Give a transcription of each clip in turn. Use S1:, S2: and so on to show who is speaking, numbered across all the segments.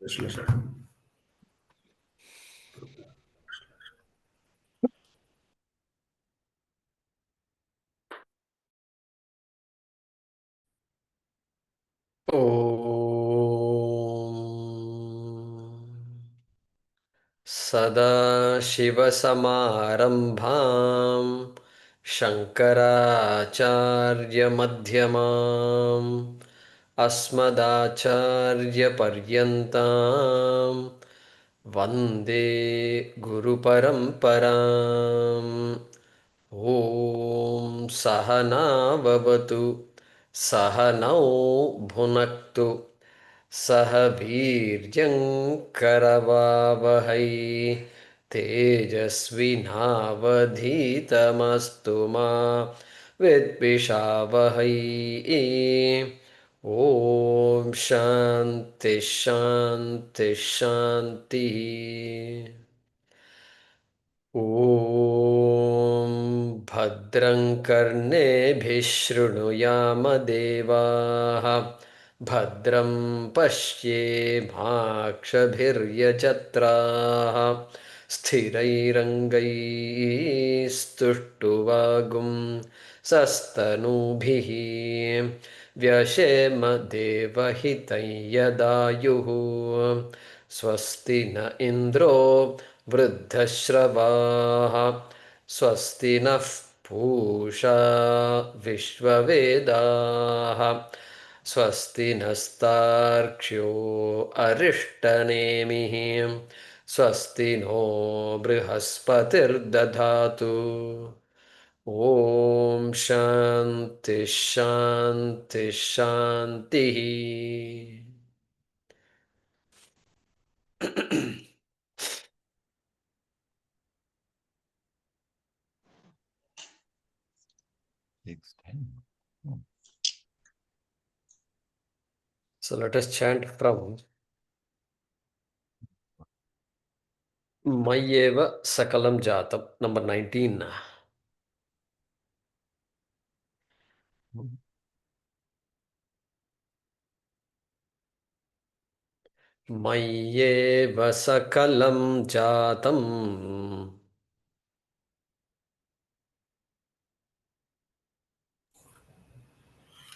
S1: विश्लेषण
S2: ॐ सदाशिवसमारम्भां शङ्कराचार्यमध्यमाम् अस्मदाचार्यपर्यन्तां वन्दे गुरुपरम्पराम् ॐ सहनाववतु सहनौ भुनक्तु सह वीर्यङ्करवावहै तेजस्विनावधीतमस्तु मा विद्विषावहै ॐ शान्ति शान्ति शान्तिः ॐ भद्रं कर्णेभिः शृणुयाम देवाः भद्रं पश्येमाक्षभिर्यजत्राः स्थिरैरङ्गैस्तुष्टुवागुं सस्तनूभिः व्यशेम देवहितं यदायुः स्वस्ति न इन्द्रो वृद्धश्रवाः स्वस्ति नः पूषा विश्ववेदाः स्वस्ति नस्तार्क्ष्यो अरिष्टनेमिः स्वस्ति नो बृहस्पतिर्दधातु ॐ शान्ति शान्ति शान्तिः So let us chant from Mayyeva Sakalam Jatam, number 19. Mayyeva Sakalam Jatam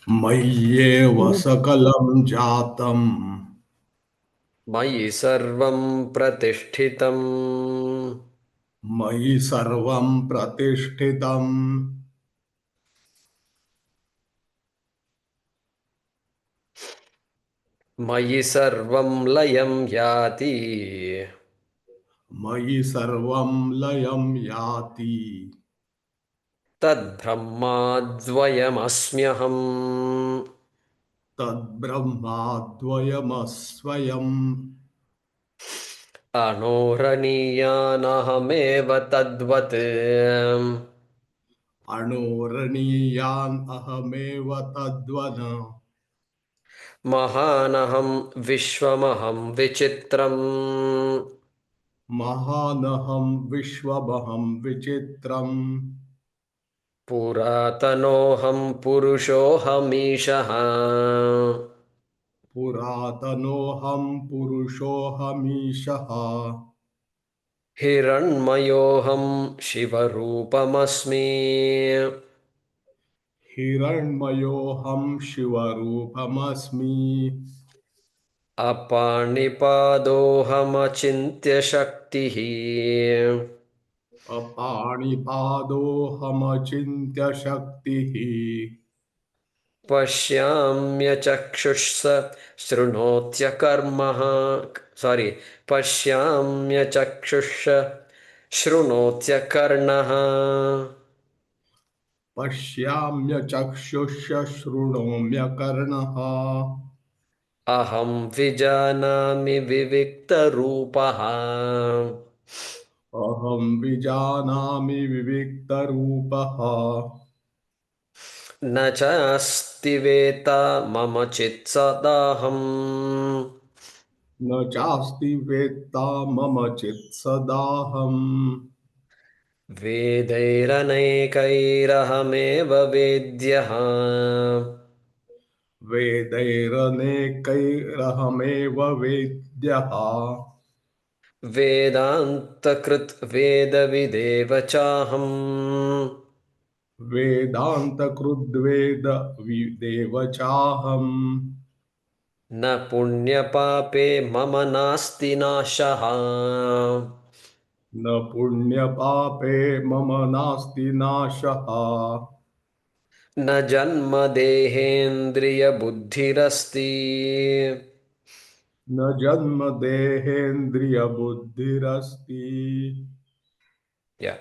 S1: मय्येव सकलं जातं
S2: Mayi Sarvam Pratishtitam
S1: मयि सर्वं प्रतिष्ठितम्
S2: Mayi Sarvam Layam Yati
S1: मयि सर्वं लयं याति
S2: Tad Brahmadvayamasmyaham
S1: तद्ब्रह्माद्वयमस्वयम्
S2: Anoraniyanahame Tadvat
S1: अणोरणीयान् अहमेव तद्वन्
S2: Mahanaham Vishwamaham Vichitram
S1: महानहं विश्वमहं विचित्रम्
S2: Puratanoham Purushohamishah
S1: पुरातनोऽहं पुरुषोऽहमीशः
S2: Hiranmayoham Shivarupam
S1: हिरण्मयोऽहं शिवरूपमस्मि
S2: Apanipadoham Achintya Shaktihi
S1: अपाणिपादोऽहमचिन्त्यशक्तिः
S2: Pashyamya Chakshusha Shrunotya Karmaha Pashyamya Chakshusha Shrunotya Karnaha
S1: पश्याम्यचक्षुष्य शृणोम्यकर्णः
S2: Aham Vijanami Viviktarupaha
S1: अहं विजानामि विविक्तरूपः
S2: न चास्ति वेता मम चित्सदाहम्
S1: न चास्ति वेत्ता मम चित्सदाहम्
S2: वेदैरनेकैरहमेव वेद्यः
S1: vedairanekairahameva vidyः
S2: VEDAntakRdvedavideva cAham.
S1: vedAntakRdvedavideva cAham
S2: न पुण्यपापे मम नास्ति नाशः
S1: न पुण्यपापे मम नास्ति नाशः
S2: न जन्मदेहेन्द्रियबुद्धिरस्ति
S1: न जन्म देहेन्द्रियबुद्धिरस्ति.
S2: yeah.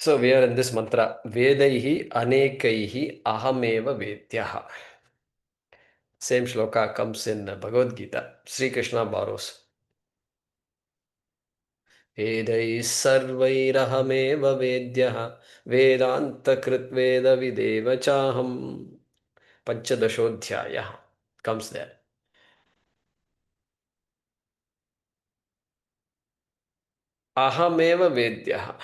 S2: So we are in this mantra vedaihi anekaihi ahameva vedyah. Same shloka comes in Bhagavad Gita. Sri Krishna borrows Vedais sarvairahameva vedyah vedAntakRdvedavideva cAham. Panchadashodhyaya comes there. Ahameva vedyah.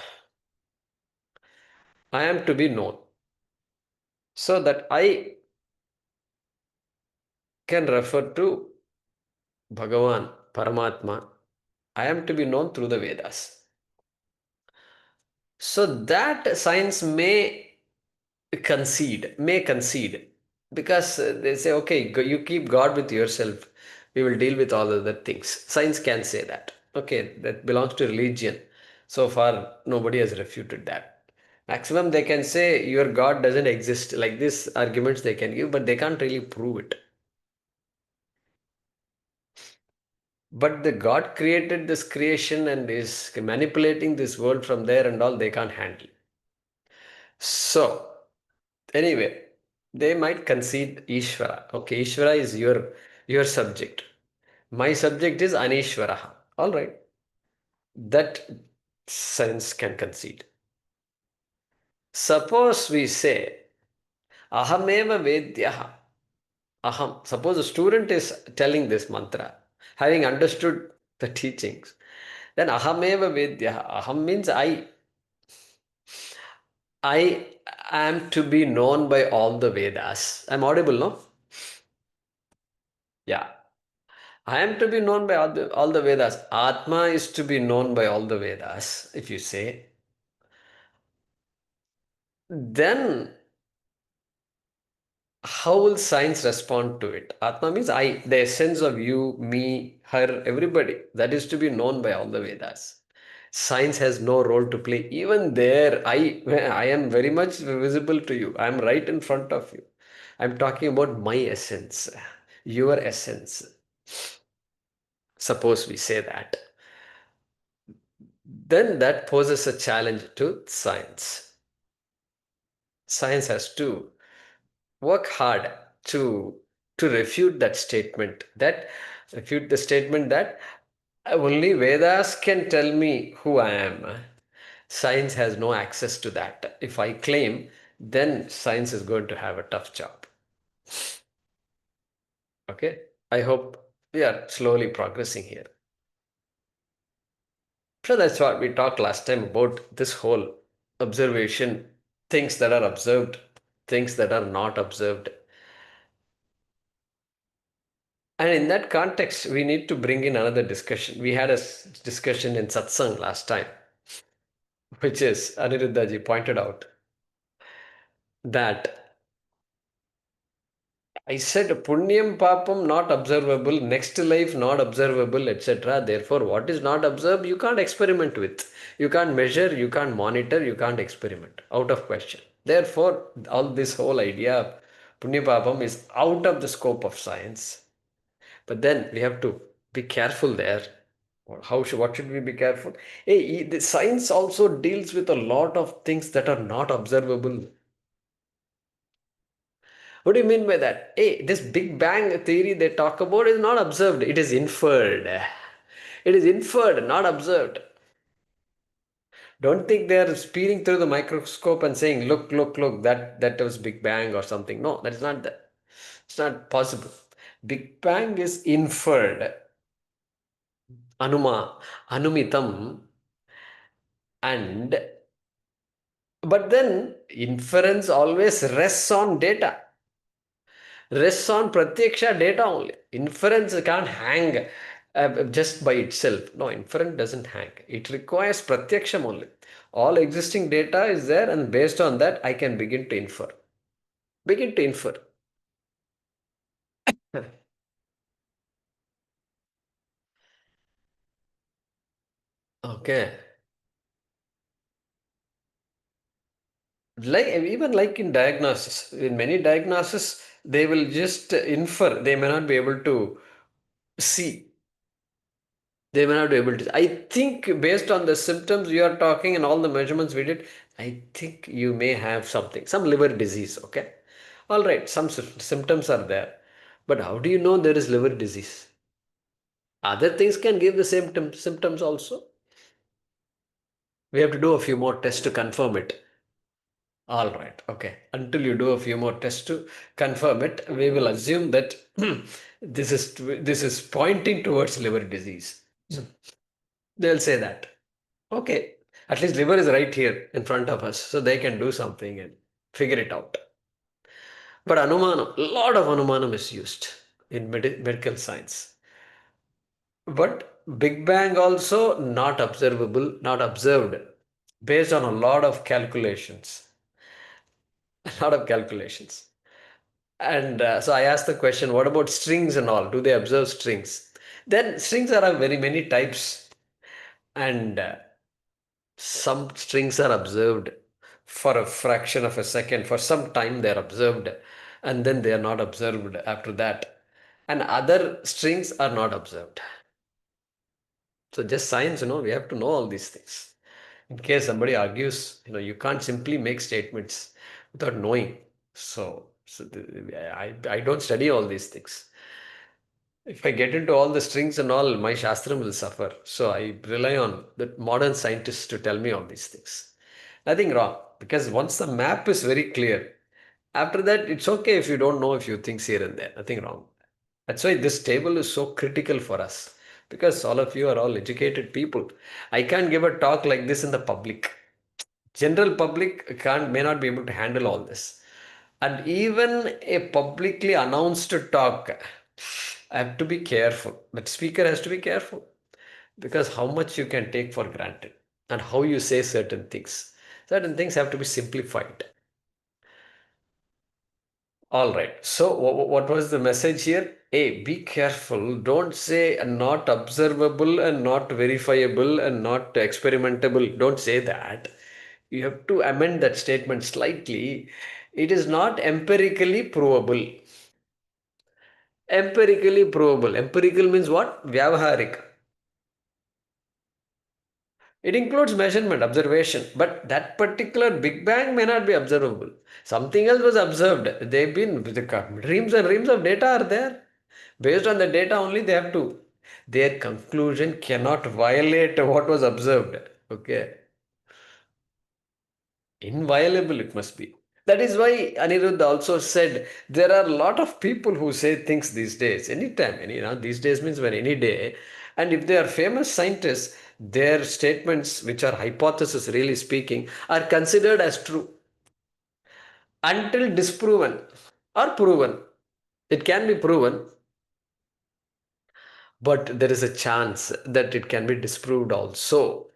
S2: I am to be known. So that I can refer to Bhagavan, Paramatma. I am to be known through the Vedas. So that science may concede, because they say, okay, you keep God with yourself, we will deal with all other things. Science can say that. Okay, that belongs to religion. So far, nobody has refuted that. Maximum they can say your God doesn't exist. Like this arguments they can give, but they can't really prove it. But the God created this creation and is manipulating this world from there and all, they can't handle. So, anyway, they might concede Ishvara. Okay, Ishvara is your subject. My subject is Anishvaraha. All right. That science can concede. Suppose we say Ahameva Vedyaha. Aham. Suppose a student is telling this mantra, having understood the teachings. Then Ahameva Vedyaha. Aham means I. I am to be known by all the Vedas. I'm audible, no? Yeah. I am to be known by all the Vedas. Atma is to be known by all the Vedas, if you say. Then how will science respond to it? Atma means I, the essence of you, me, her, everybody. That is to be known by all the Vedas. Science has no role to play. Even there, I am very much visible to you. I am right in front of you. I'm talking about my essence, your essence. Suppose we say that. Then that poses a challenge to science. Science has to work hard to refute that statement. Refute the statement that only Vedas can tell me who I am. Science has no access to that. If I claim, then science is going to have a tough job. Okay, I hope we are slowly progressing here. So that's what we talked last time about this whole observation, things that are observed, things that are not observed. And in that context, we need to bring in another discussion. We had a discussion in satsang last time, which is Aniruddhaji pointed out that I said punyam papam not observable, next life not observable, etc. Therefore, what is not observed, you can't experiment with. You can't measure, you can't monitor, you can't experiment. Out of question. Therefore, all this whole idea of punya papam is out of the scope of science. But then we have to be careful there. What should we be careful? Hey, the science also deals with a lot of things that are not observable. What do you mean by that? Hey, this Big Bang theory they talk about is not observed. It is inferred. It is inferred, not observed. Don't think they are peering through the microscope and saying, look, that was Big Bang or something. No, that is not that. It's not possible. Big Bang is inferred, anumitam, and but then inference always rests on data, rests on pratyaksha data only. Inference can't hang just by itself. No, inference doesn't hang. It requires pratyaksham only. All existing data is there, and based on that, I can begin to infer. Begin to infer. Okay. Like even like in diagnosis, in many diagnosis, they will just infer. They may not be able to see. They may not be able to. I think based on the symptoms you are talking and all the measurements we did, I think you may have something, some liver disease. Okay. All right. Some symptoms are there. But how do you know there is liver disease? Other things can give the same symptoms also. We have to do a few more tests to confirm it. All right. Okay. Until you do a few more tests to confirm it, we will assume that this is pointing towards liver disease. So they'll say that. Okay. At least liver is right here in front of us, so they can do something and figure it out. But anumanam, a lot of anumanam is used in medical science. But Big Bang also not observable, not observed, based on a lot of calculations. A lot of calculations. And so I asked the question, what about strings and all? Do they observe strings? Then strings are of very many types, and some strings are observed for a fraction of a second. For some time they are observed, and then they are not observed after that. And other strings are not observed. So just science, we have to know all these things. In case somebody argues, you can't simply make statements without knowing. I don't study all these things. If I get into all the strings and all, my Shastram will suffer. So I rely on the modern scientists to tell me all these things. Nothing wrong, because once the map is very clear, after that, it's okay if you don't know a few things here and there. Nothing wrong. That's why this table is so critical for us, because all of you are all educated people. I can't give a talk like this in the public. General public may not be able to handle all this. And even a publicly announced talk, I have to be careful. That speaker has to be careful, because how much you can take for granted and how you say certain things. Certain things have to be simplified. All right. So what was the message here? Hey, be careful. Don't say not observable and not verifiable and not experimentable. Don't say that. You have to amend that statement slightly. It is not empirically provable. Empirically provable. Empirical means what? Vyavaharik. It includes measurement, observation, but that particular Big Bang may not be observable. Something else was observed. They've been, reams and reams of data are there. Based on the data only, they have to. Their conclusion cannot violate what was observed. Okay. Inviolable it must be. That is why Anirudh also said there are a lot of people who say things these days, anytime, these days means when any day. And if they are famous scientists, their statements, which are hypotheses really speaking, are considered as true until disproven or proven. It can be proven, but there is a chance that it can be disproved also.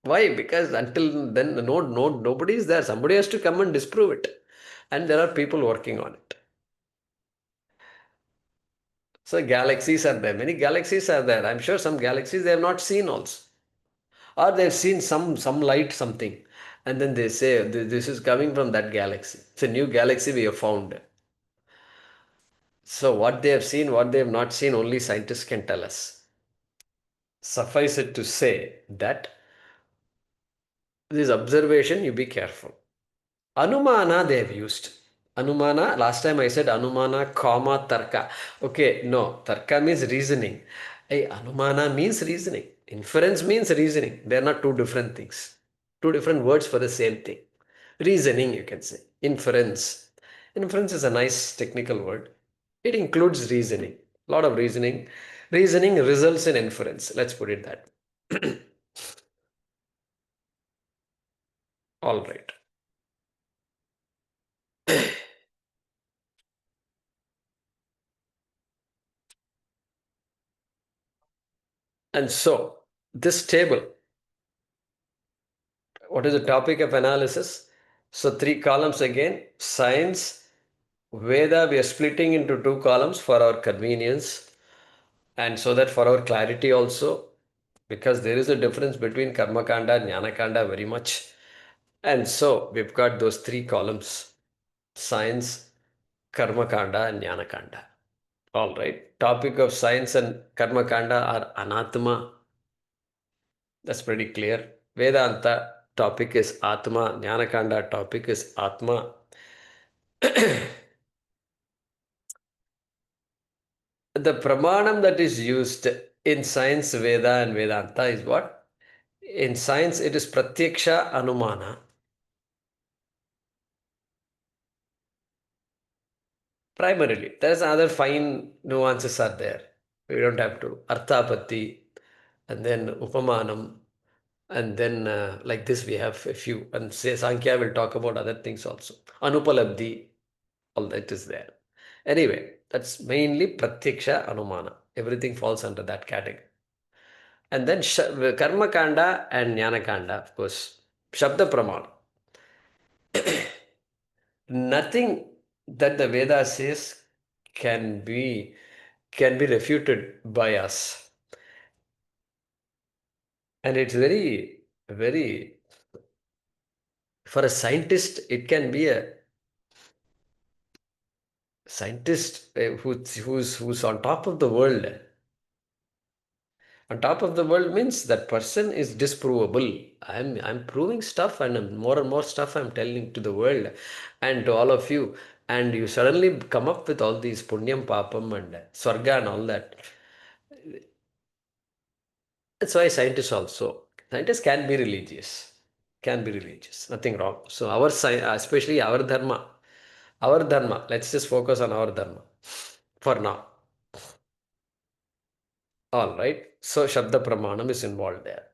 S2: Why? Because until then, nobody is there. Somebody has to come and disprove it. And there are people working on it. So galaxies are there. Many galaxies are there. I'm sure some galaxies they have not seen also. Or they've seen some light, something. And then they say, this is coming from that galaxy. It's a new galaxy we have found. So what they have seen, what they have not seen, only scientists can tell us. Suffice it to say that this observation, you be careful. Anumana they have used. Anumana, last time I said anumana, comma, tarka. Okay, no, tarka means reasoning. Anumana means reasoning. Inference means reasoning. They are not two different things. Two different words for the same thing. Reasoning, you can say. Inference. Inference is a nice technical word. It includes reasoning, a lot of reasoning. Reasoning results in inference. Let's put it that way. All right. And so, this table, what is the topic of analysis? So, three columns again: science, Veda. We are splitting into two columns for our convenience and so that for our clarity also, because there is a difference between karma kanda and jnana kanda very much. And so, we've got those three columns: science, karma kanda, and jnana kanda. All right. Topic of science and karma kanda are anatma. That's pretty clear. Vedanta topic is Atma. Jnanakanda topic is Atma. The pramanam that is used in science, Veda, and Vedanta is what? In science, it is pratyaksha anumana. Primarily, there's other fine nuances are there. We don't have to. Arthapatti, and then upamanam, and then like this we have a few. And say Sankhya will talk about other things also. Anupalabdhi, all that is there. Anyway, that's mainly pratyaksha anumana. Everything falls under that category. And then karma kanda and jnana kanda, of course, shabda pramana. Nothing that the Veda says can be refuted by us. And it's very, very, for a scientist, it can be a scientist who's on top of the world. On top of the world means that person is disprovable. I'm proving stuff, and more and more stuff I'm telling to the world and to all of you. And you suddenly come up with all these punyam, papam, and swarga and all that. That's why scientists can be religious, nothing wrong. So our especially our dharma. Let's just focus on our dharma for now. All right. So Shabda Pramanam is involved there.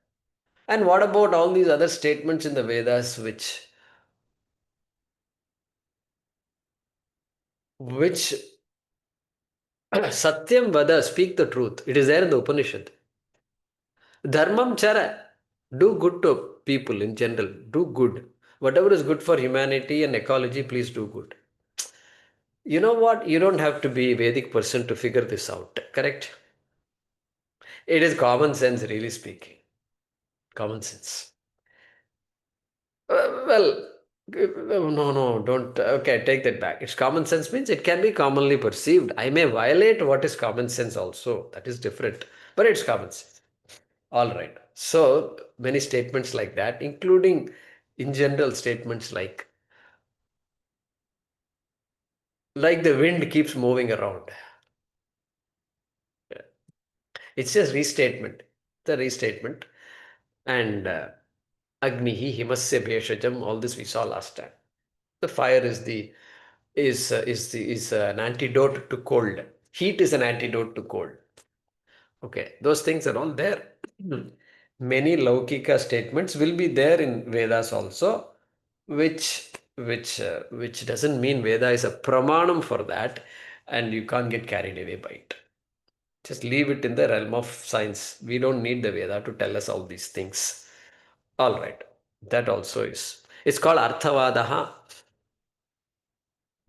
S2: And what about all these other statements in the Vedas which Satyam Vada, speak the truth. It is there in the Upanishad. Dharmam Chara, do good to people in general. Do good. Whatever is good for humanity and ecology, please do good. You know what? You don't have to be a Vedic person to figure this out. Correct? It is common sense, really speaking. Common sense. Well, no, don't. Okay, take that back. It's common sense means it can be commonly perceived. I may violate what is common sense also. That is different. But it's common sense. All right. So many statements like that, including in general statements like the wind keeps moving around. It's just restatement. The restatement. And Agnihi, Himasya Bheshajam, all this we saw last time. The fire is an antidote to cold. Heat is an antidote to cold. Okay, those things are all there. Many Laukika statements will be there in Vedas also, which doesn't mean Veda is a pramanam for that, and you can't get carried away by it. Just leave it in the realm of science. We don't need the Veda to tell us all these things. All right, that also is. It's called Arthavadaha,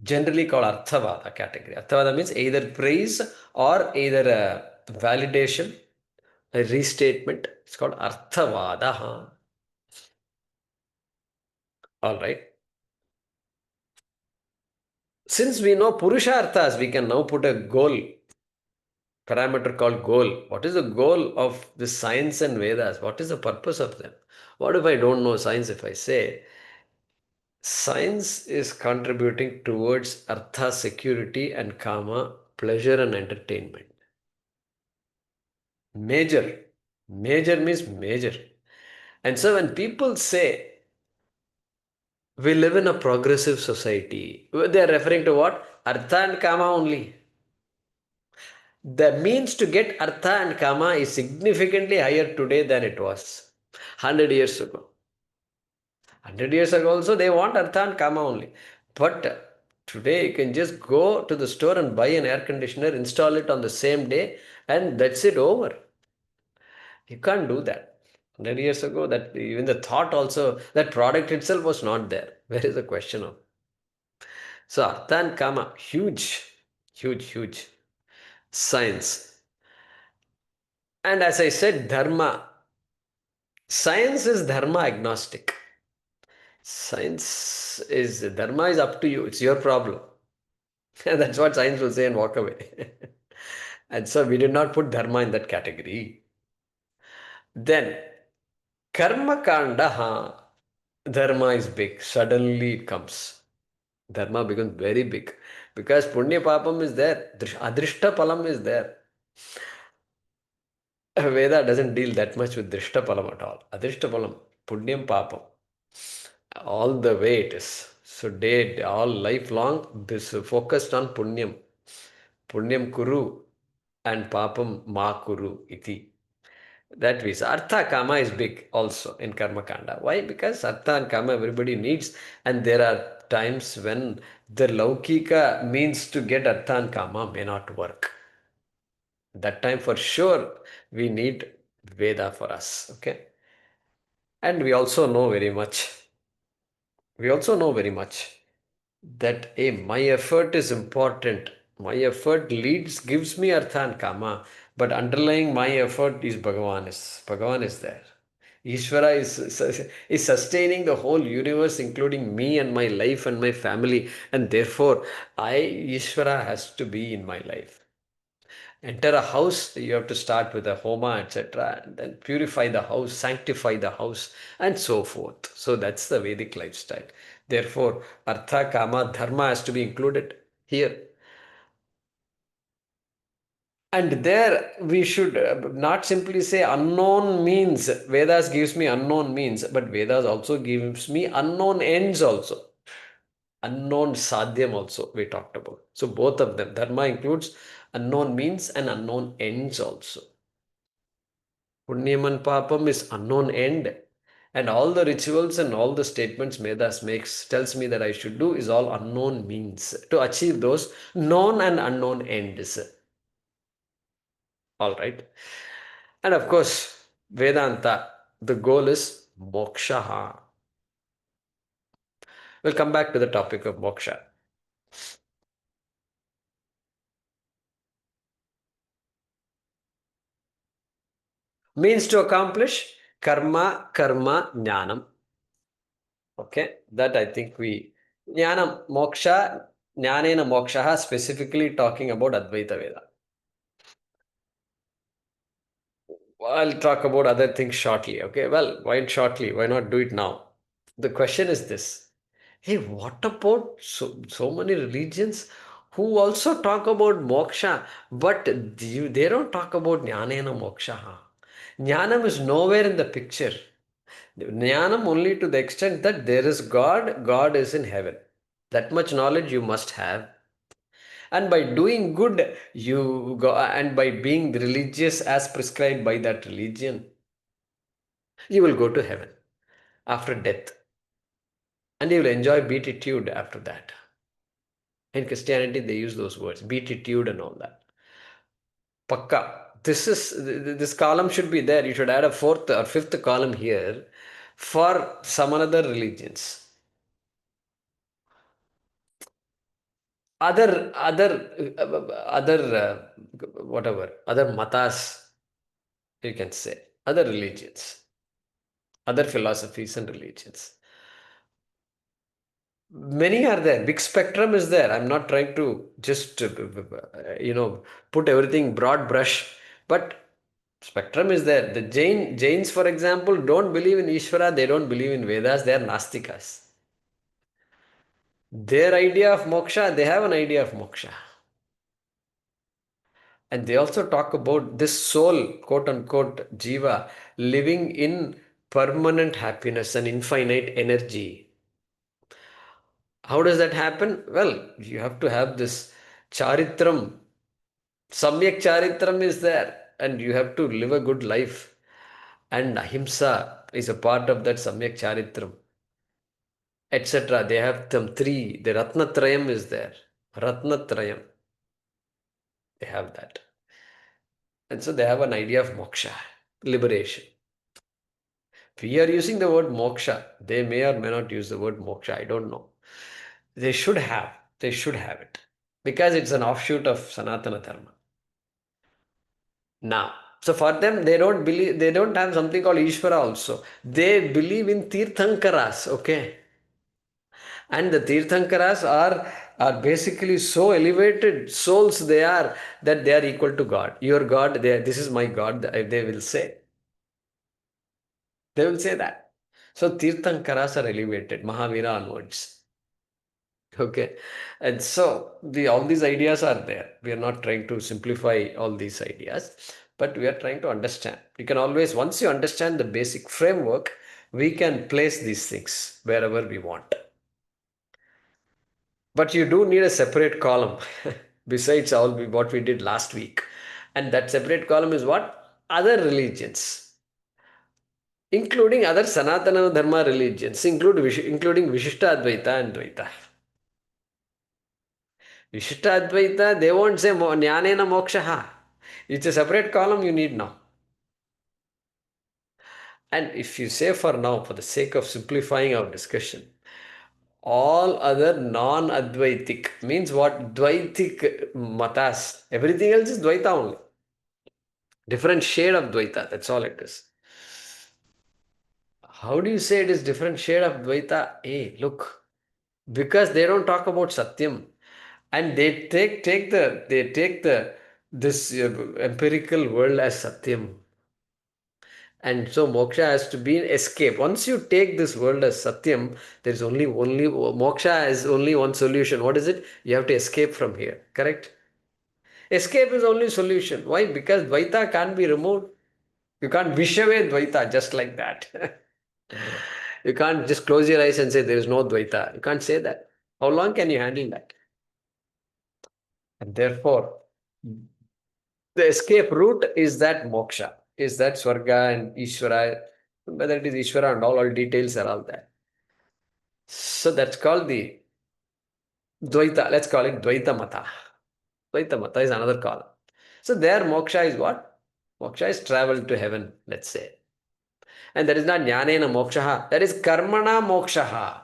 S2: generally called Arthavada category. Arthavada means either praise or either validation, a restatement. It's called Arthavadaha. All right. Since we know Purusharthas, we can now put a goal, parameter called goal. What is the goal of the science and Vedas? What is the purpose of them? What if I don't know science? If I say science is contributing towards artha, security, and kama, pleasure and entertainment. Major. Major means major. And so when people say we live in a progressive society, they are referring to what? Artha and kama only. The means to get artha and kama is significantly higher today than it was 100 years ago. 100 years ago also they want artha and kama only. But today you can just go to the store and buy an air conditioner, install it on the same day, and that's it over. You can't do that. 100 years ago, that even the thought also, that product itself was not there. Where is the question of? So artha and kama, huge, huge, huge science. And as I said, dharma, science is dharma agnostic. Dharma is up to you. It's your problem. And that's what science will say and walk away. And so we did not put dharma in that category. Then karma kanda, dharma is big. Suddenly it comes. Dharma becomes very big. Because punya papam is there. Adrishta palam is there. Veda doesn't deal that much with drishta palam at all. Adrishta palam, punyam papam. All the way it is. So all lifelong, this focused on punyam. Punyam kuru and papam ma kuru iti. That means artha kama is big also in karma kanda. Why? Because artha and kama everybody needs, and there are times when the laukika means to get artha and kama may not work. That time for sure we need Veda for us. Okay. And we also know very much. We also know very much that my effort is important. My effort gives me artha and kama, but underlying my effort is Bhagavan is there. Ishvara is sustaining the whole universe, including me and my life and my family, and therefore Ishvara has to be in my life. Enter a house, you have to start with a homa, etc., and then purify the house, sanctify the house, and so forth. So that's the Vedic lifestyle. Therefore, artha, kama, dharma has to be included here. And there we should not simply say unknown means. Vedas gives me unknown means, but Vedas also gives me unknown ends also. Unknown sadhyam also we talked about. So both of them. Dharma includes unknown means and unknown ends also. Punyam and papam is unknown end. And all the rituals and all the statements Vedas tells me that I should do is all unknown means to achieve those known and unknown ends. All right. And of course, Vedanta, the goal is moksha. We'll come back to the topic of moksha. Means to accomplish karma, jnanam. Okay, that I think jnanam, moksha, jnanena moksha, specifically talking about Advaita Veda. I'll talk about other things shortly. Okay, well, why shortly? Why not do it now? The question is this. Hey, what about so many religions who also talk about moksha, but they don't talk about jnanena moksha. Jnanam is nowhere in the picture. Jnanam only to the extent that there is God, God is in heaven. That much knowledge you must have. And by doing good, you go, and by being religious as prescribed by that religion, you will go to heaven after death. And you will enjoy beatitude after that. In Christianity, they use those words, beatitude and all that. Pakka. This column should be there. You should add a fourth or fifth column here for some other religions. Other matas, you can say, other religions, other philosophies and religions. Many are there. Big spectrum is there. I'm not trying to just, put everything broad brush, but spectrum is there. The Jains, for example, don't believe in Ishvara. They don't believe in Vedas. They are Nastikas. Their idea of moksha, they have an idea of moksha. And they also talk about this soul, quote unquote, jiva, living in permanent happiness and infinite energy. How does that happen? Well, you have to have this charitram Samyak charitram is there, and you have to live a good life. And ahimsa is a part of that samyak charitram, etc. They have them three. The Ratnatrayam is there. Ratnatrayam. They have that. And so they have an idea of moksha, liberation. We are using the word moksha. They may or may not use the word moksha. I don't know. They should have. They should have it. Because it's an offshoot of Sanatana Dharma. Now, so for them, they don't believe, they don't have something called Ishvara also. They believe in Tirthankaras, okay? And the Tirthankaras are basically so elevated souls they are that they are equal to God. Your God, this is my God, they will say. They will say that. So Tirthankaras are elevated, Mahavira onwards. Okay. And so all these ideas are there. We are not trying to simplify all these ideas, but we are trying to understand. You can always, once you understand the basic framework, we can place these things wherever we want. But you do need a separate column besides all what we did last week. And that separate column is what? Other religions, including other Sanatana Dharma religions, including Vishishta Advaita and Dvaita. Vishishta Advaita, they won't say Jnanena Mokshaha. It's a separate column you need now. And if you say for now, for the sake of simplifying our discussion, all other non-Advaitic means what? Dvaitic matas. Everything else is Dvaita only. Different shade of Dvaita. That's all it is. How do you say it is different shade of Dvaita? Hey, look. Because they don't talk about Satyam. And they take this empirical world as Satyam. And so moksha has to be an escape. Once you take this world as Satyam, there is only moksha is only one solution. What is it? You have to escape from here. Correct? Escape is only solution. Why? Because Dvaita can't be removed. You can't wish away Dvaita just like that. You can't just close your eyes and say there is no Dvaita. You can't say that. How long can you handle that? And therefore, the escape route is that moksha, is that Swarga and Ishvara, whether it is Ishvara and all details are all there. So that's called the Dvaita. Let's call it Dvaita Mata. Dvaita Mata is another column. So there moksha is what? Moksha is travel to heaven, let's say. And that is not Jnanena Mokshaha. That is Karmana Mokshaha.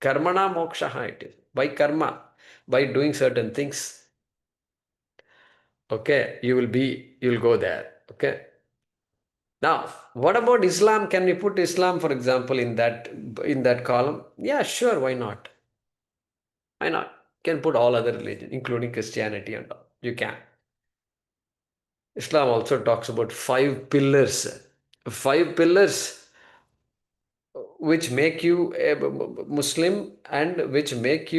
S2: Karmana Mokshaha it is. By karma. By doing certain things. Okay. You will go there. Okay. Now, what about Islam? Can we put Islam, for example, in that column? Yeah, sure. Why not? Why not? You can put all other religions, including Christianity and all. You can. Islam also talks about 5 pillars. 5 pillars which make you a Muslim and which make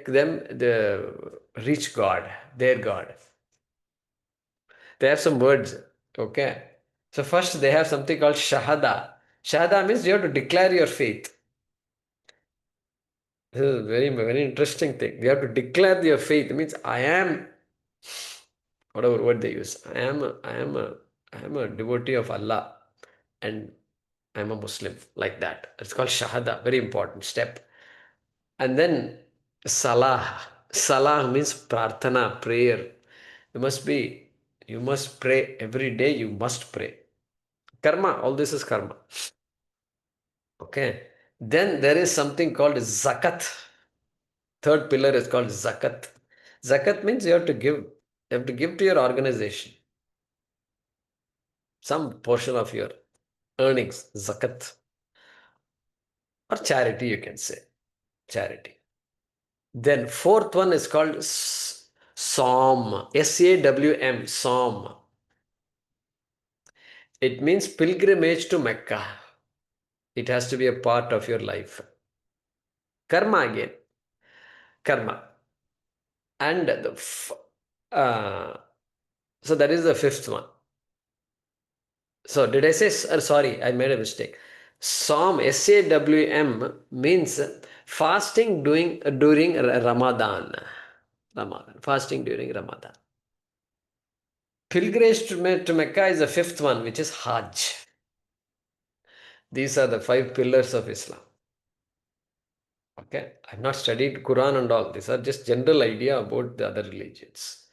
S2: them reach God, their God. They have some words. Okay. So first they have something called Shahada. Shahada means you have to declare your faith. This is a very, very interesting thing. You have to declare your faith. It means I am, whatever word they use. I am a devotee of Allah and I am a Muslim, like that. It's called Shahada, very important step. And then Salah. Salah means prarthana, prayer. You must pray every day, you must pray. Karma, all this is karma. Okay. Then there is something called zakat. Third pillar is called zakat. Zakat means you have to give. You have to give to your organization some portion of your earnings, zakat. Or charity, you can say. Charity. Then fourth one is called Psalm. SAWM, Psalm. It means pilgrimage to Mecca. It has to be a part of your life. Karma again. Karma. And so that is the fifth one. So did I say, sorry, I made a mistake. Psalm, SAWM means fasting during Ramadan. Fasting during Ramadan. Pilgrimage to Mecca is the fifth one, which is Hajj. These are the 5 pillars of Islam. Okay, I've not studied Quran and all. These are just general idea about the other religions.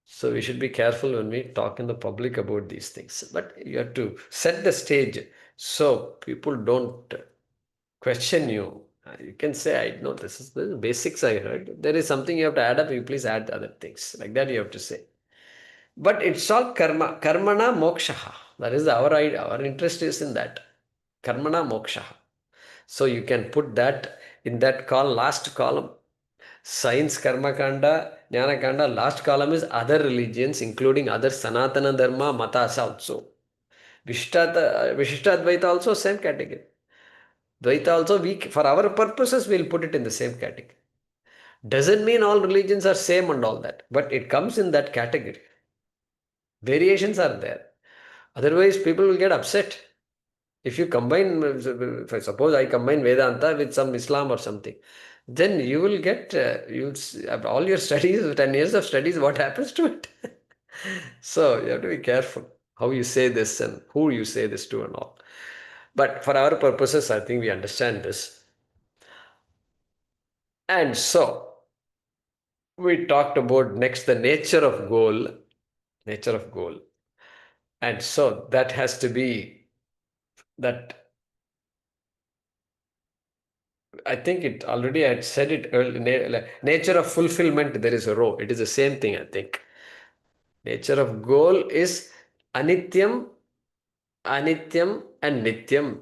S2: So we should be careful when we talk in the public about these things. But you have to set the stage so people don't question you. You can say, I know this is the basics I heard. There is something you have to add up, you please add other things. Like that you have to say. But it's all karma. Karmana moksha. That is our idea. Our interest is in that. Karmana moksha. So you can put that in that last column. Science, karma kanda, jnana kanda. Last column is other religions, including other Sanatana Dharma, Matas also. Vishishtadvaita also same category. Dvaita also, for our purposes, we'll put it in the same category. Doesn't mean all religions are same and all that, but it comes in that category. Variations are there. Otherwise, people will get upset. If you combine, if suppose I combine Vedanta with some Islam or something, then you will get, all your studies, 10 years of studies, what happens to it? So you have to be careful how you say this and who you say this to and all. But for our purposes, I think we understand this. And so, we talked about next the nature of goal. Nature of goal. And so that has to be that. I think it already I had said it earlier. Nature of fulfillment, there is a row. It is the same thing, I think. Nature of goal is anityam, anityam, and nityam.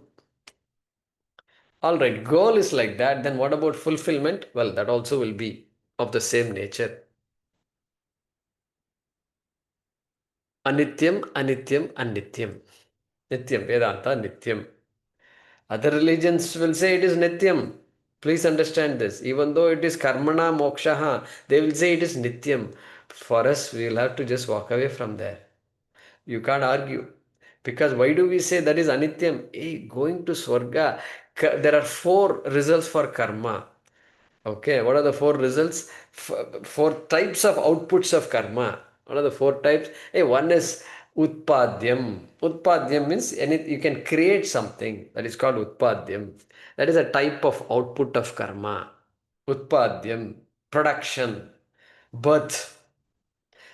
S2: All right, goal is like that. Then what about fulfillment? Well, that also will be of the same nature. Anityam, anityam, and nityam. Nityam, Vedanta, nityam. Other religions will say it is nityam. Please understand this. Even though it is karmana moksha, they will say it is nityam. For us, we will have to just walk away from there. You can't argue. Because why do we say that is anityam? Hey, going to Swarga, there are 4 results for karma. Okay, what are the 4 results? 4 types of outputs of karma. What are the 4 types? Hey, one is utpadyam. Utpadyam means you can create something. That is called utpadyam. That is a type of output of karma. Utpadyam, production, birth.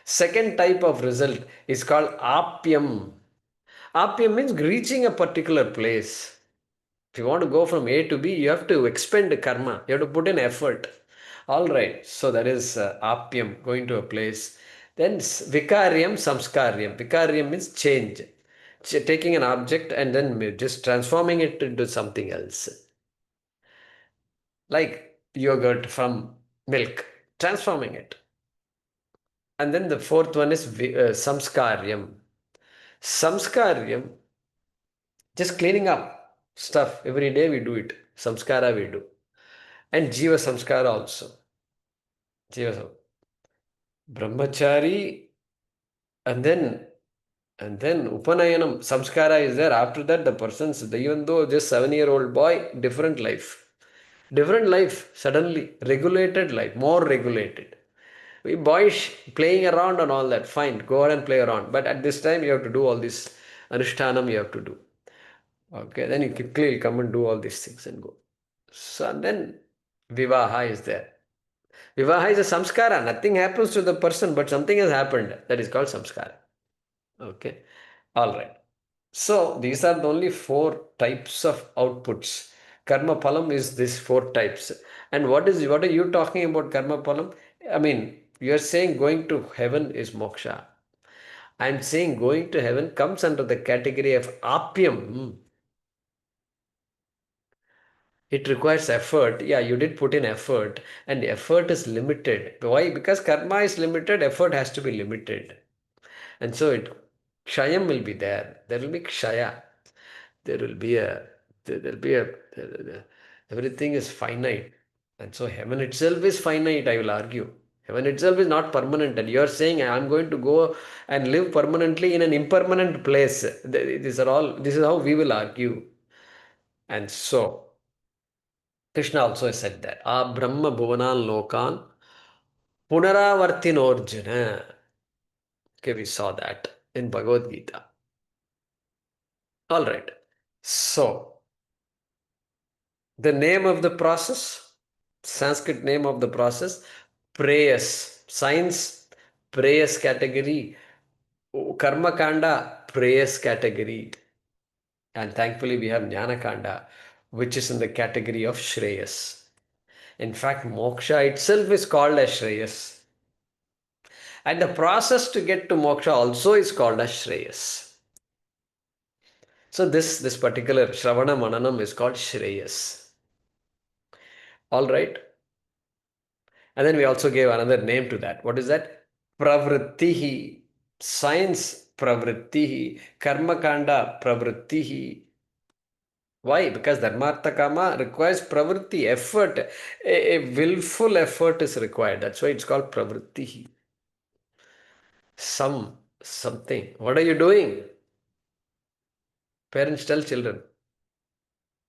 S2: Second type of result is called apyam. Apyam means reaching a particular place. If you want to go from A to B, you have to expend karma. You have to put in effort. All right. So that is apyam, going to a place. Then vikaryam, samskaryam. Vikaryam means change. Taking an object and then just transforming it into something else. Like yogurt from milk. Transforming it. And then the fourth one is samskaryam. Samskaryam, just cleaning up stuff. Every day we do it. Samskara we do. And Jiva Samskara also. Jiva Brahmachari, and then Upanayanam Samskara is there. After that, the person's, even though just 7-year-old boy, different life. Different life, suddenly. Regulated life, more regulated. We boys playing around and all that, fine, go ahead and play around. But at this time, you have to do all this Anushtanam you have to do. Okay, then you quickly come and do all these things and go. So then Vivaha is there. Vivaha is a samskara. Nothing happens to the person, but something has happened. That is called samskara. Okay. All right. So these are the only 4 types of outputs. Karmaphalam is these 4 types. And what are you talking about karmaphalam? I mean, you are saying going to heaven is moksha. I am saying going to heaven comes under the category of apyam. It requires effort. Yeah, you did put in effort, and effort is limited. Why? Because karma is limited, effort has to be limited. And so kshayam will be there. There will be kshaya. There will be everything is finite. And so heaven itself is finite, I will argue. Heaven itself is not permanent. And you are saying, I am going to go and live permanently in an impermanent place. This is how we will argue. And so, Krishna also said that. Brahma bhuvanan lokan punaravartinorjuna. Okay, we saw that in Bhagavad Gita. All right. So, the name of the process, Sanskrit name of the process, prayas. Science, prayas category. Karma kanda, prayas category. And thankfully, we have Jnana kanda, which is in the category of Shreyas. In fact, moksha itself is called as Shreyas. And the process to get to moksha also is called as Shreyas. So this particular Shravana Mananam is called Shreyas. All right. And then we also gave another name to that. What is that? Pravrittihi. Science pravrittihi. Karma kanda pravrittihi. Why? Because dharmartha kama requires pravritti, effort. A willful effort is required. That's why it's called pravritti. Something. What are you doing? Parents tell children.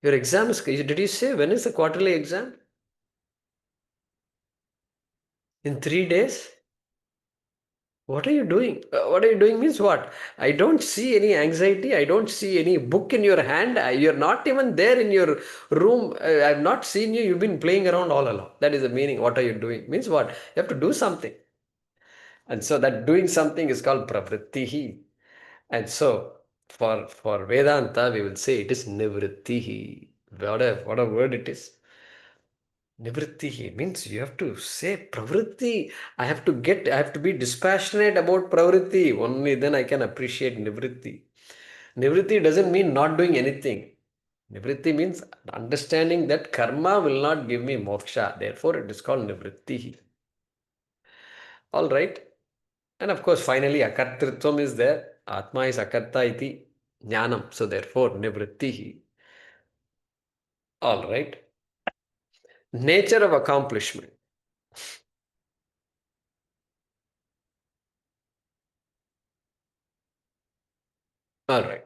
S2: Your exam is. Did you say when is the quarterly exam? In 3 days? What are you doing? What are you doing means what? I don't see any anxiety. I don't see any book in your hand. You're not even there in your room. I've not seen you. You've been playing around all along. That is the meaning. What are you doing? Means what? You have to do something. And so that doing something is called pravrittihi. And so for Vedanta, we will say it is nivrittihi. What a word it is. Nivritti means you have to say pravritti. I have to be dispassionate about pravritti. Only then I can appreciate nivritti. Nivritti doesn't mean not doing anything. Nivritti means understanding that karma will not give me moksha. Therefore, it is called nivritti. All right. And of course, finally, akartritvam is there. Atma is akarta iti jnanam. So therefore, nivritti. All right. Nature of accomplishment. All right.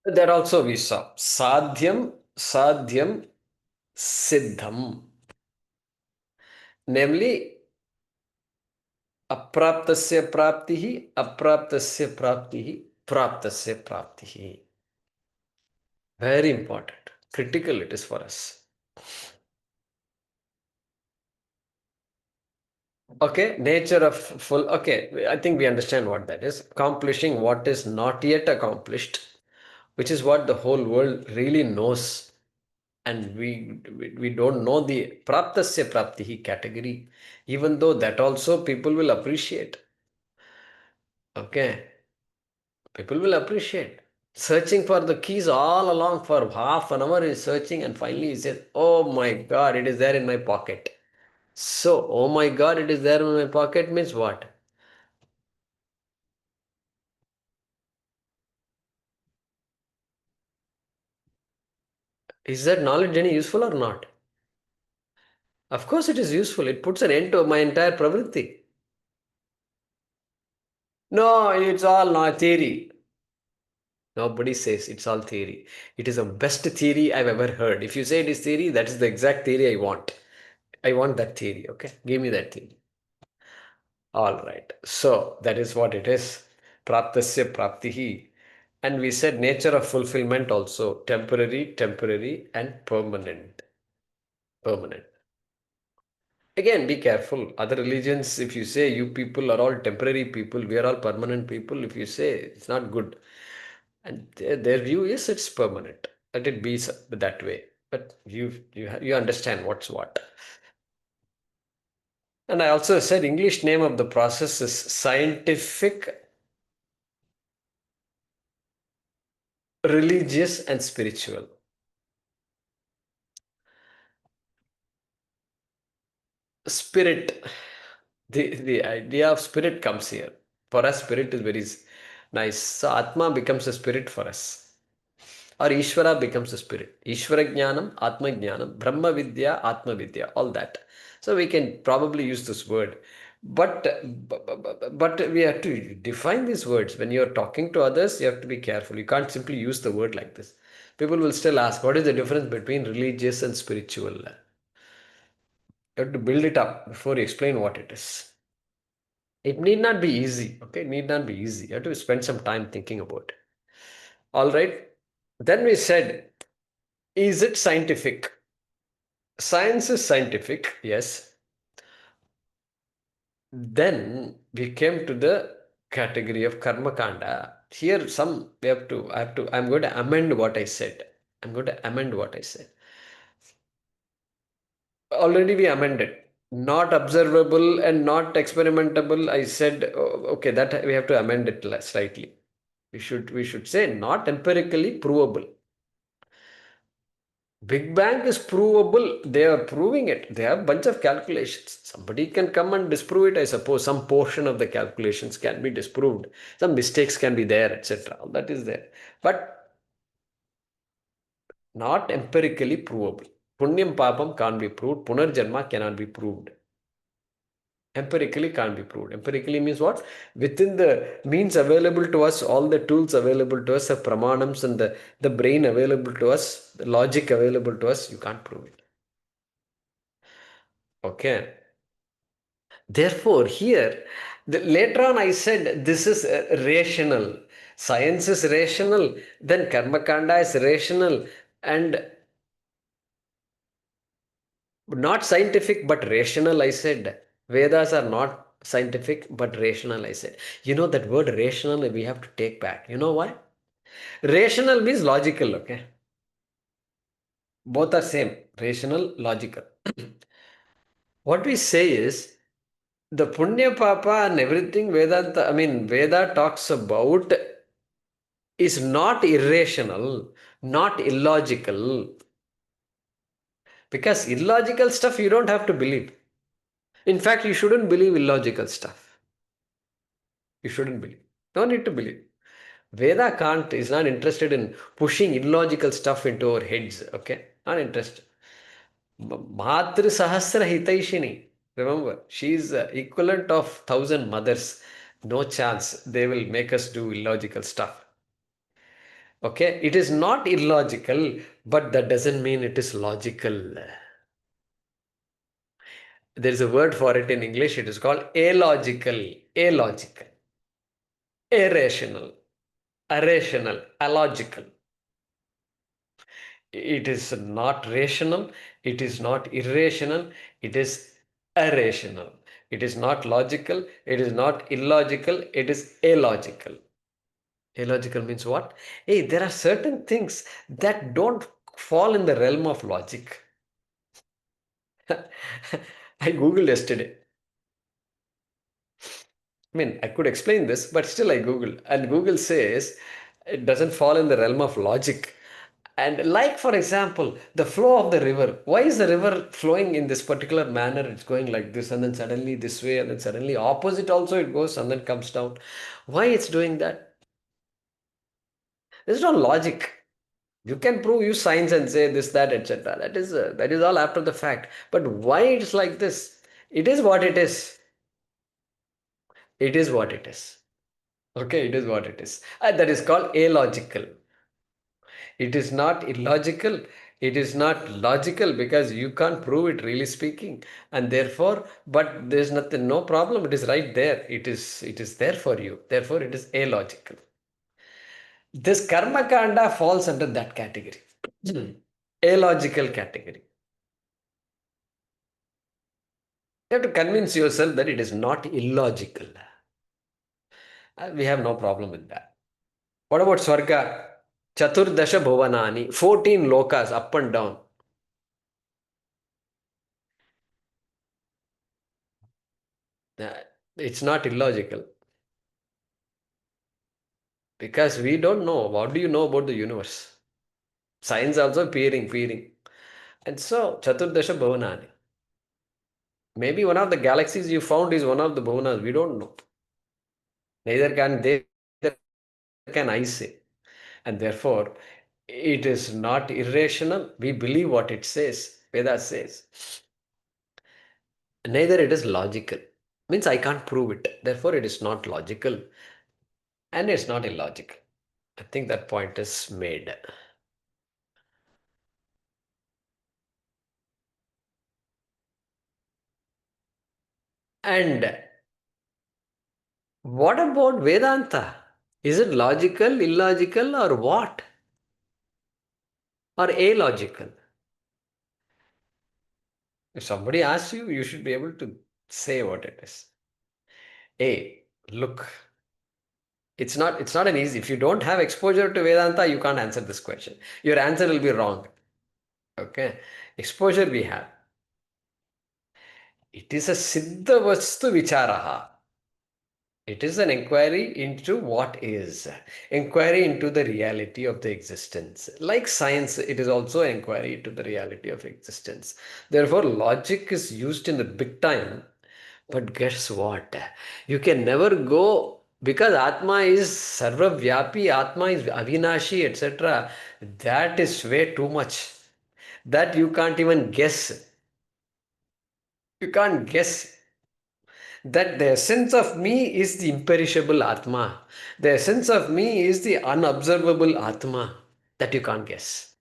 S2: That also we saw. Sadhyam, siddham. Namely, apraptasya praptihi, apraptasya praptihi, praptasya praptihi. Very important. Critical it is for us. Okay, nature of full. Okay, I think we understand what that is. Accomplishing what is not yet accomplished, which is what the whole world really knows. And we don't know the praptasya praptihi category, even though that also people will appreciate. Okay, people will appreciate. Searching for the keys all along for half an hour is searching, and finally he says, oh my god, it is there in my pocket. So, oh my god, it is there in my pocket means what? Is that knowledge any useful or not? Of course it is useful. It puts an end to my entire pravritti. No, it's all not theory. Nobody says it's all theory. It is the best theory I've ever heard. If you say it is theory, that is the exact theory I want. I want that theory, okay? Give me that theory. All right. So that is what it is. Praptasya praptihi. And we said nature of fulfillment also. Temporary, and permanent. Permanent. Again, be careful. Other religions, if you say you people are all temporary people, we are all permanent people, if you say it's not good. And their view is it's permanent. Let it be that way. But you understand what's what. And I also said English name of the process is scientific, religious, and spiritual. Spirit. The idea of spirit comes here. For us, spirit is very nice. So Atma becomes a spirit for us. Or Ishvara becomes a spirit. Ishvara Jnanam, Atma Jnanam, Brahma Vidya, Atma Vidya, all that. So we can probably use this word. But we have to define these words. When you're talking to others, you have to be careful. You can't simply use the word like this. People will still ask, what is the difference between religious and spiritual? You have to build it up before you explain what it is. It need not be easy. Okay, it need not be easy. You have to spend some time thinking about it. All right. Then we said, is it scientific? Science is scientific, yes. Then we came to the category of karma kanda. Here, I'm going to amend what I said. I'm going to amend what I said. Already we amended. Not observable and not experimentable. I said, okay, that we have to amend it slightly. We should say not empirically provable. Big Bang is provable. They are proving it. They have a bunch of calculations. Somebody can come and disprove it, I suppose. Some portion of the calculations can be disproved. Some mistakes can be there, etc. All that is there. But not empirically provable. Punyam papam can't be proved. Punarjanma cannot be proved. Empirically can't be proved. Empirically means what? Within the means available to us, all the tools available to us, the pramanams and the brain available to us, the logic available to us, you can't prove it. Okay. Therefore, here, later on I said this is rational. Science is rational, then karma kanda is rational, and not scientific but rational, I said. Vedas are not scientific but rational, I said. You know that word rational we have to take back. You know why? Rational means logical, okay? Both are same. Rational, logical. What we say is the Punya Papa and everything Vedanta, Veda talks about is not irrational, not illogical. Because illogical stuff you don't have to believe. In fact, you shouldn't believe illogical stuff. You shouldn't believe. No need to believe. Veda can't, is not interested in pushing illogical stuff into our heads. Okay? Not interested. Matru Sahasra Hitaishini. Remember, she is equivalent of 1,000 mothers. No chance they will make us do illogical stuff. Okay? It is not illogical, but that doesn't mean it is logical. There is a word for it in English. It is called illogical, irrational, irrational, illogical. It is not rational. It is not irrational. It is irrational. It is not logical. It is not illogical. It is illogical. Illogical means what? Hey, there are certain things that don't fall in the realm of logic. I googled yesterday. I could explain this, but still I Googled. And Google says it doesn't fall in the realm of logic. And like, for example, the flow of the river. Why is the river flowing in this particular manner? It's going like this and then suddenly this way and then suddenly opposite also it goes and then comes down. Why it's doing that? There's no logic. You can use science and say this, that, etc. That is all after the fact. But why it's like this? It is what it is. It is what it is. Okay, it is what it is. That is called illogical. It is not illogical. It is not logical because you can't prove it, really speaking. And therefore, but there's nothing, no problem. It is right there. It is there for you. Therefore, it is illogical. This karma kanda falls under that category. Illogical category. You have to convince yourself that it is not illogical. We have no problem with that. What about Swarga? Chaturdasha Bhuvanani, 14 lokas up and down. Uh, It's not illogical because we don't know. What do you know about the universe? Science also peering. And so, Chaturdasha Bhuvanani. Maybe one of the galaxies you found is one of the Bhuvanas. We don't know. Neither can they, neither can I say. And therefore, it is not irrational. We believe what it says. Veda says. Neither it is logical. Means I can't prove it. Therefore, it is not logical. And it's not illogical. I think that point is made. And what about Vedanta? Is it logical, illogical, or what? Or illogical? If somebody asks you, you should be able to say what it is. Hey, look, it's not an easy. If you don't have exposure to Vedanta, you can't answer this question. Your answer will be wrong. Okay? Exposure we have. It is a siddha vastu vicharaha. It is an inquiry into what is, inquiry into the reality of the existence. Like science, it is also an inquiry into the reality of existence. Therefore, logic is used in the big time. But guess what? You can never go, because Atma is sarvavyapi, Atma is avinashi, etc. That is way too much. That you can't even guess. You can't guess that the essence of me is the imperishable Atma. The essence of me is the unobservable Atma that you can't guess.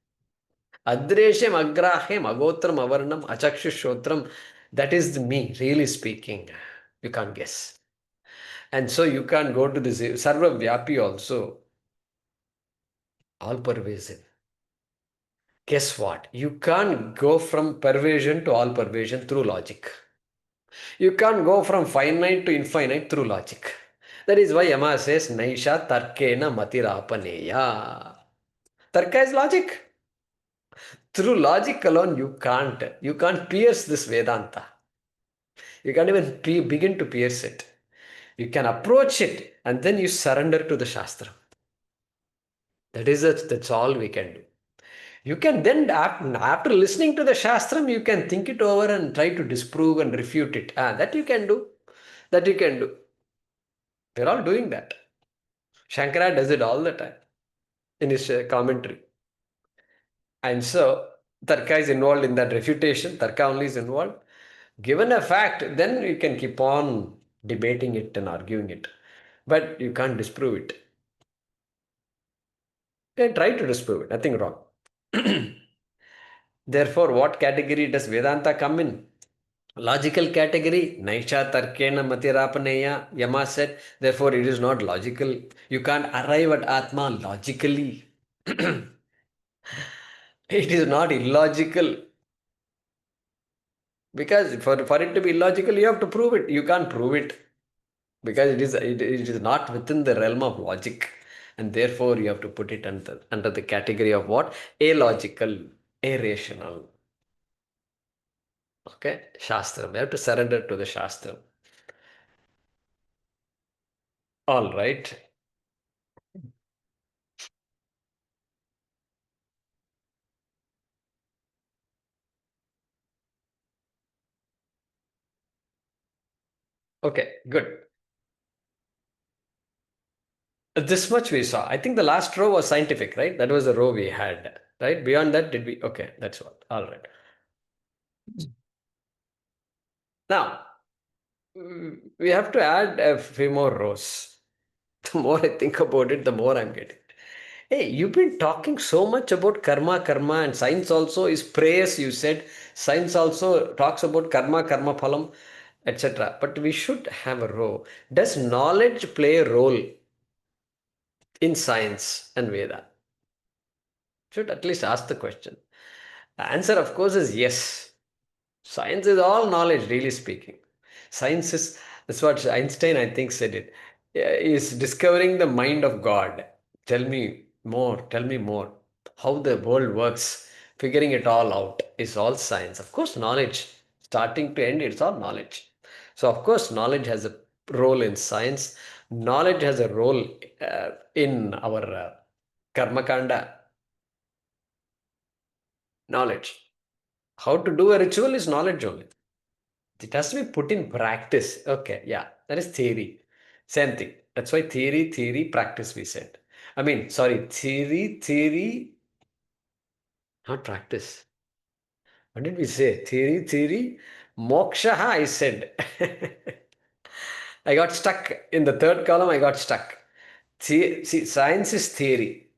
S2: Adreshem agrahem agotram avarnam achakshushrotram. That is the me, really speaking. You can't guess. And so you can't go to this Sarva Vyapi also. All pervasive. Guess what? You can't go from pervasion to all pervasion through logic. You can't go from finite to infinite through logic. That is why Yama says, Naisha tarkena matirapaneya. Tarka is logic. Through logic alone, you can't pierce this Vedanta. You can't even begin to pierce it. You can approach it and then you surrender to the Shastra. That's all we can do. You can then, after listening to the Shastram, you can think it over and try to disprove and refute it. That you can do. That you can do. We're all doing that. Shankara does it all the time in his commentary. And so, Tarka is involved in that refutation. Tarka only is involved. Given a fact, then you can keep on debating it and arguing it. But you can't disprove it. You can try to disprove it. Nothing wrong. Therefore, what category does Vedanta come in? Logical category, Naisha Tarkena Matirapaneya, Yama said, therefore it is not logical. You can't arrive at Atma logically. It is not illogical. Because for it to be illogical, you have to prove it. You can't prove it. Because it is not within the realm of logic. And therefore you have to put it under the category of what? Illogical, irrational. Okay? Shastra. We have to surrender to the Shastra. All right. Okay, good. This much we saw. I think the last row was scientific, right? That was the row we had, right? Beyond that, did we? Okay, that's what. All right. Now, we have to add a few more rows. The more I think about it, the more I'm getting. Hey, you've been talking so much about karma, and science also is praise, you said. Science also talks about karmaphalam, etc. But we should have a row. Does knowledge play a role in science and Veda? Should at least ask the question. The answer, of course, is yes. Science is all knowledge, really speaking. Science is, that's what Einstein, I think, said it, is discovering the mind of God. Tell me more, tell me more. How the world works, figuring it all out is all science. Of course, knowledge, starting to end, it's all knowledge. So, of course, knowledge has a role in science. Knowledge has a role in our karma kanda. Knowledge. How to do a ritual is knowledge only. It has to be put in practice. Okay, yeah, that is theory. Same thing. That's why theory, practice we said. I mean, sorry, theory, not practice. What did we say? Theory, moksha, I said. I got stuck. In the third column, I got stuck. See, science is theory,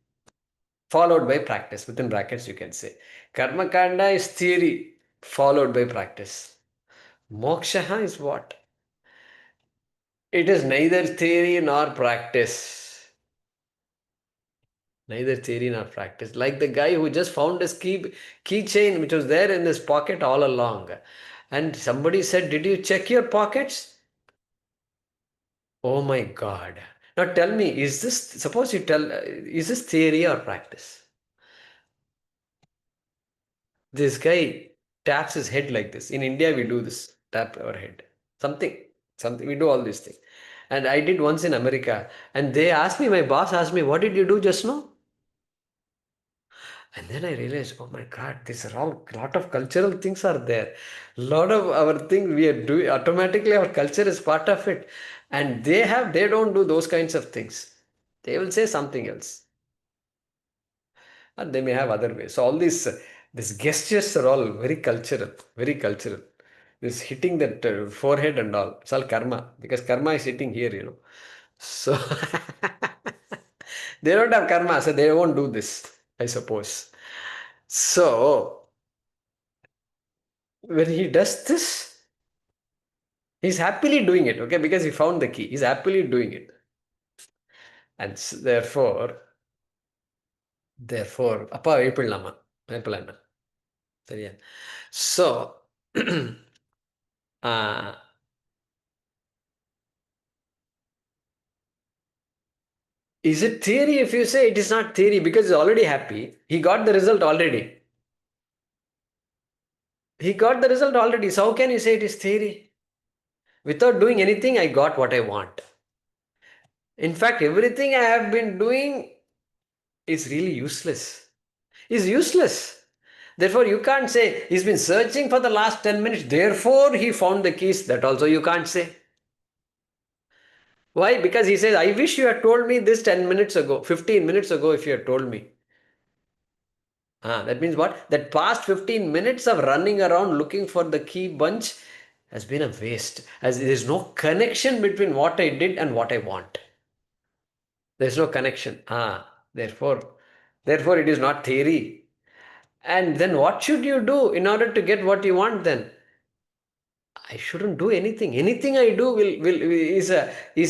S2: followed by practice. Within brackets, you can say. Karma kanda is theory, followed by practice. Moksha is what? It is neither theory nor practice. Neither theory nor practice. Like the guy who just found his keychain which was there in his pocket all along. And somebody said, "Did you check your pockets?" Oh my God. Now tell me, suppose you tell, is this theory or practice? This guy taps his head like this. In India, we do this, tap our head. Something, something, we do all these things. And I did once in America. And they asked me, my boss asked me, "What did you do just now?" And then I realized, oh my God, these are all, lot of cultural things are there. Lot of our things we are doing, automatically our culture is part of it. And they don't do those kinds of things. They will say something else. And they may have other ways. So all these gestures are all very cultural, very cultural. This hitting that forehead and all, it's all karma, because karma is sitting here. So they don't have karma, so they won't do this, I suppose. So when he does this, he's happily doing it, okay, because he found the key. He's happily doing it. And therefore, அப்பா எழுப்பிடலாமா எழுப்பலாம் என்ன சரியா so uh, is it theory if you say it is not theory because he's already happy? He got the result already. He got the result already. So how can you say it is theory? Without doing anything, I got what I want. In fact, everything I have been doing is really useless. Is useless. Therefore, you can't say he's been searching for the last 10 minutes, therefore he found the keys. That also you can't say. Why? Because he says, I wish you had told me this 10 minutes ago, 15 minutes ago, if you had told me. That means what? That past 15 minutes of running around looking for the key bunch has been a waste, as there is no connection between what I did and what I want. There is no connection. Therefore it is not theory. And then what should you do in order to get what you want then? I shouldn't do anything. Anything I do is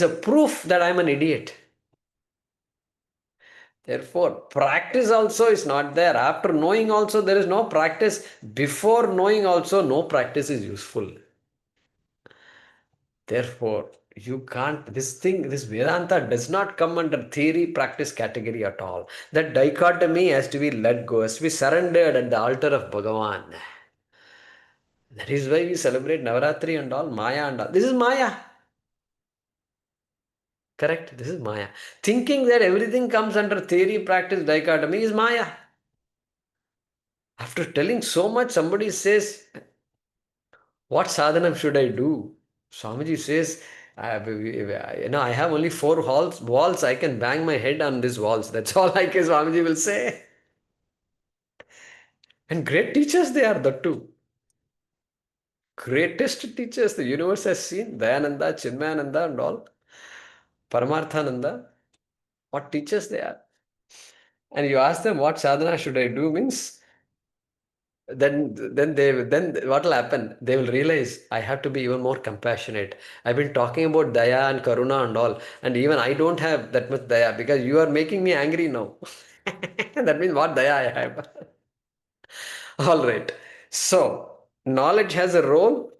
S2: a proof that I'm an idiot. Therefore, practice also is not there. After knowing also, there is no practice. Before knowing also, no practice is useful. Therefore, you can't, this Vedanta does not come under theory practice category at all. That dichotomy has to be let go, has to be surrendered at the altar of Bhagavan. That is why we celebrate Navaratri and all, Maya and all. This is Maya. Correct? This is Maya. Thinking that everything comes under theory practice dichotomy is Maya. After telling so much, somebody says, what sadhanam should I do? Swamiji says, I have only 4 walls. I can bang my head on these walls. That's all I can, Swamiji will say. And great teachers they are, that too. Greatest teachers the universe has seen. Dayananda, Chinmayananda and all. Paramarthananda. What teachers they are. And you ask them, what sadhana should I do? Means, then what will happen? They will realize I have to be even more compassionate. I've been talking about daya and karuna and all, and even I don't have that much daya because you are making me angry now. That means what daya I have. All right. So knowledge has a role.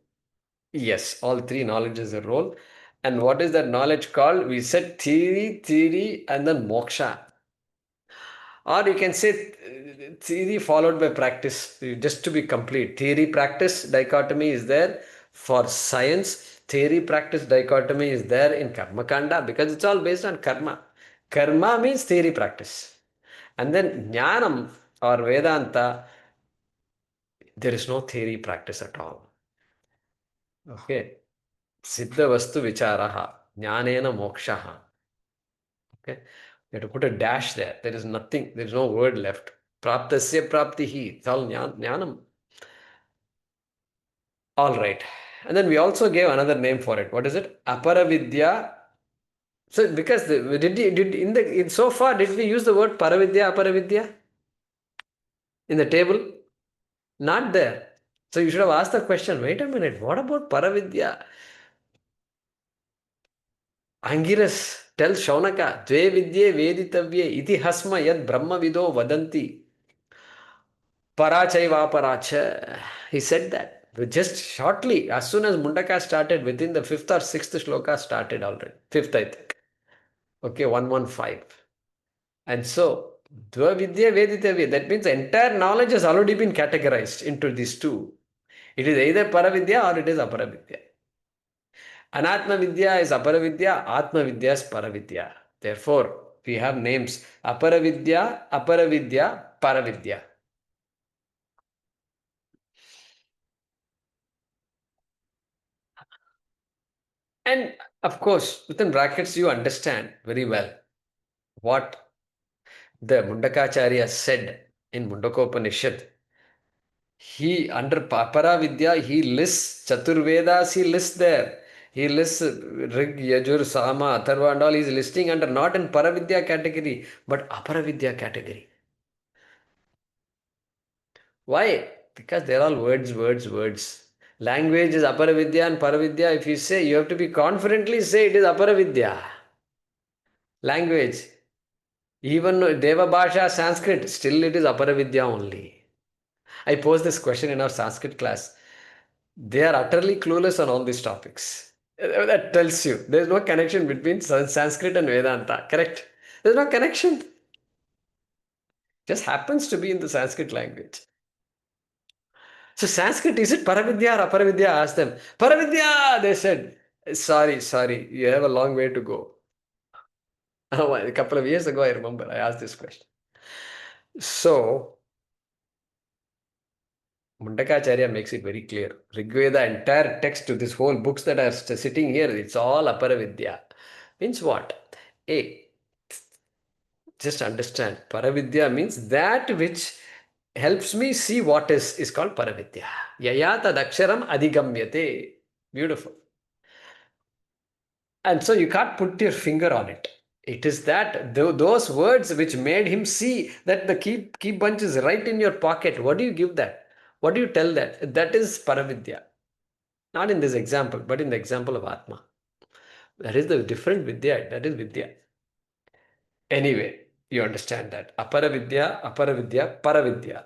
S2: Yes, all three knowledge has a role. And what is that knowledge called? We said theory, and then moksha. Or you can say theory followed by practice, just to be complete. Theory practice dichotomy is there for science. Theory practice dichotomy is there in karma kanda because it's all based on karma. Karma means theory practice. And then jnanam or Vedanta, there is no theory practice at all. Okay. Siddha vastu vicharaha. Jnanena mokshaha. Okay. You have to put a dash there. There is nothing, there is no word left. Praptasya praptihi. It's all jnanam. All right. And then we also gave another name for it. What is it? Apara vidya. So because so far did we use the word paravidya, apara vidya in the table? Not there. So you should have asked the question, wait a minute, what about paravidya? Angiras tells Shaunaka, Dve vidye veditavye iti hasma yad brahma vido vadanti. Parachaiva paracha. He said that. Just shortly, as soon as Mundaka started, within the fifth or sixth shloka started already. Fifth, I think. Okay, 115. And so, Dva vidya veditavya, that means the entire knowledge has already been categorized into these two. It is either paravidya or it is aparavidya. Anatma vidya is aparavidya, Atma vidya is paravidya. Therefore, we have names aparavidya, aparavidya, paravidya. And of course, within brackets, you understand very well what the Mundakacharya said in Mundakopanishad. He, under Papara Vidya, he lists Chaturvedas, he lists there. He lists Rig, Yajur, Sama, Atharva and all. He is listing under not in Paravidya category, but Aparavidya category. Why? Because they're all words, words, words. Language is Aparavidya and Paravidya. If you say, you have to be confidently say it is Aparavidya. Language. Even Deva Bhasha, Sanskrit, still it is Aparavidya only. I posed this question in our Sanskrit class. They are utterly clueless on all these topics. That tells you there is no connection between Sanskrit and Vedanta. Correct? There is no connection. Just happens to be in the Sanskrit language. So Sanskrit, is it Paravidya or Aparavidya? I asked them. Paravidya, they said. Sorry, you have a long way to go. A couple of years ago, I remember, I asked this question. So, Mundakacharya makes it very clear. Rigveda, entire text to this whole books that are sitting here, it's all aparavidya. Means what? A, just understand. Paravidya means that which helps me see what is called paravidya. Yaya tadaksharam adhigamyate. Beautiful. And so you can't put your finger on it. It is that those words which made him see that the key bunch is right in your pocket. What do you give that? What do you tell that? That is paravidya. Not in this example, but in the example of Atma. That is the different vidya. That is vidya. Anyway, you understand that. Aparavidya, paravidya.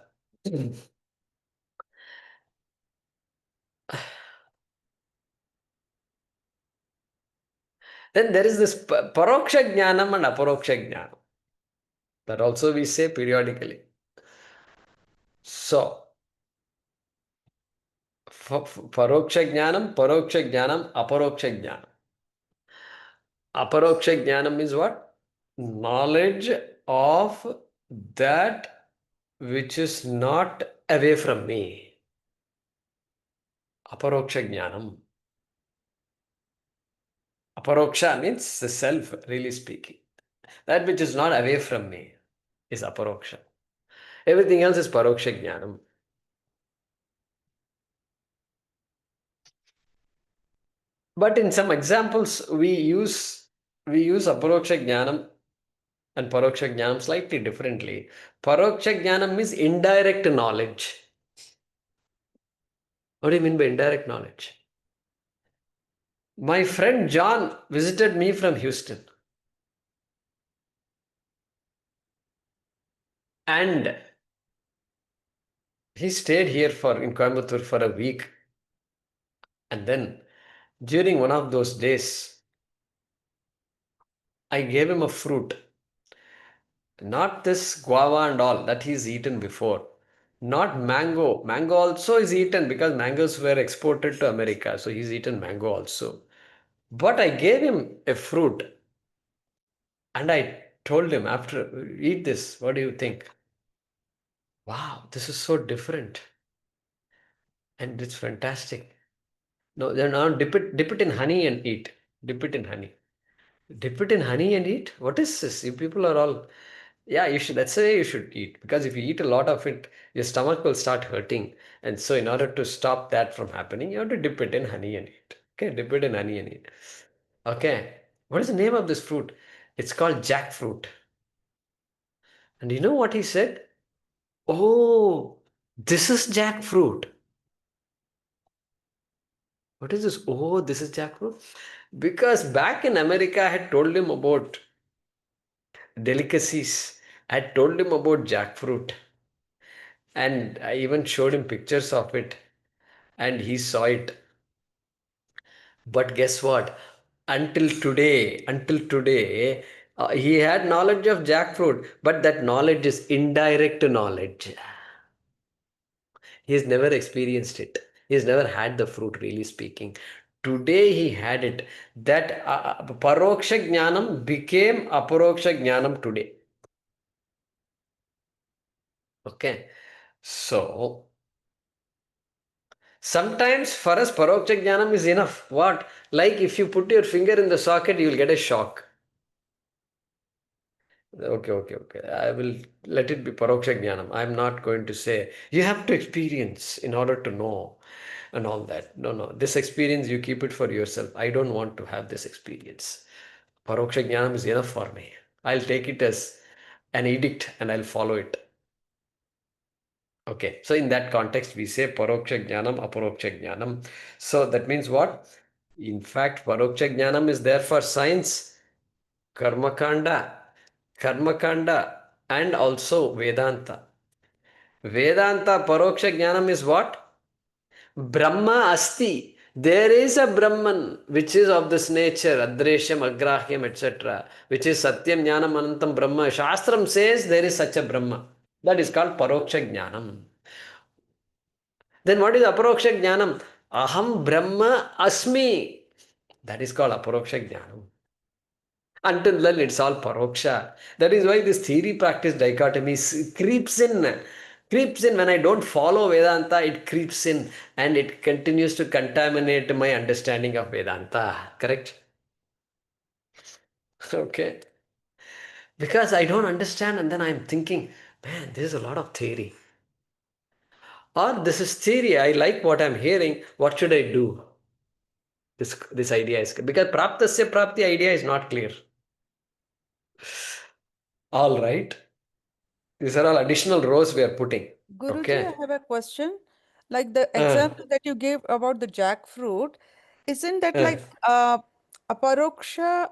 S2: Then there is this parokSa jnanam and aparokSa jnanam. That also we say periodically. So, parokSa jnanam, aparokSa jnanam. AparokSa jnanam means what? Knowledge of that which is not away from me. aparokSa jnanam. AparokSa means the self, really speaking. That which is not away from me is aparokSa. Everything else is parokSa jnanam. But in some examples, we use aparokSa jnanam and parokSa jnanam slightly differently. ParokSa jnanam means indirect knowledge. What do you mean by indirect knowledge? My friend John visited me from Houston. And he stayed here in Coimbatore for a week. And then during one of those days, I gave him a fruit. Not this guava and all that he's eaten before. Not mango. Mango also is eaten because mangoes were exported to America. So he's eaten mango also. But I gave him a fruit. And I told him after, eat this. What do you think? Wow, this is so different. And it's fantastic. No, then now dip it in honey and eat. Dip it in honey. Dip it in honey and eat? What is this? You people are all, yeah, you should, that's the way you should eat. Because if you eat a lot of it, your stomach will start hurting. And so in order to stop that from happening, you have to dip it in honey and eat. Okay, dip it in honey and eat. Okay, what is the name of this fruit? It's called jackfruit. And you know what he said? Oh, this is jackfruit. What is this? Oh, this is jackfruit. Because back in America, I had told him about delicacies. I had told him about jackfruit. And I even showed him pictures of it. And he saw it. But guess what? Until today, he had knowledge of jackfruit. But that knowledge is indirect knowledge. He has never experienced it. He has never had the fruit, really speaking. Today he had it. That parokSa jnanam became aparokSa jnanam today. Okay. So sometimes for us parokSa jnanam is enough. What? Like if you put your finger in the socket, you will get a shock. Okay. I will let it be parokSa jnanam. I'm not going to say you have to experience in order to know and all that. No. This experience, you keep it for yourself. I don't want to have this experience. parokSa jnanam is enough for me. I'll take it as an edict and I'll follow it. Okay. So in that context, we say parokSa jnanam, aparokSa jnanam. So that means what? In fact, parokSa jnanam is there for science, karmakanda, and also Vedanta. Vedanta parokSa jnanam is what? Brahma asti. There is a Brahman which is of this nature, Adreshyam, Agrahyam, etc., which is Satyam, Jnanam, Anantam, Brahma. Shastram says there is such a Brahma. That is called parokSa jnanam. Then what is aparokSa jnanam? Aham Brahma Asmi. That is called aparokSa jnanam. Until then, it's all parokSa. That is why this theory practice dichotomy creeps in. Creeps in when I don't follow Vedanta, it creeps in and it continues to contaminate my understanding of Vedanta. Correct? Okay. Because I don't understand, and then I'm thinking, man, this is a lot of theory. Or this is theory. I like what I'm hearing. What should I do? This idea is because praptasya prapti idea is not clear. All right. These are all additional rows we are putting.
S3: Guruji, I
S2: Okay.
S3: have a question. Like the
S2: Uh,
S3: example that you gave about the jackfruit, isn't that
S2: uh.
S3: like paroksha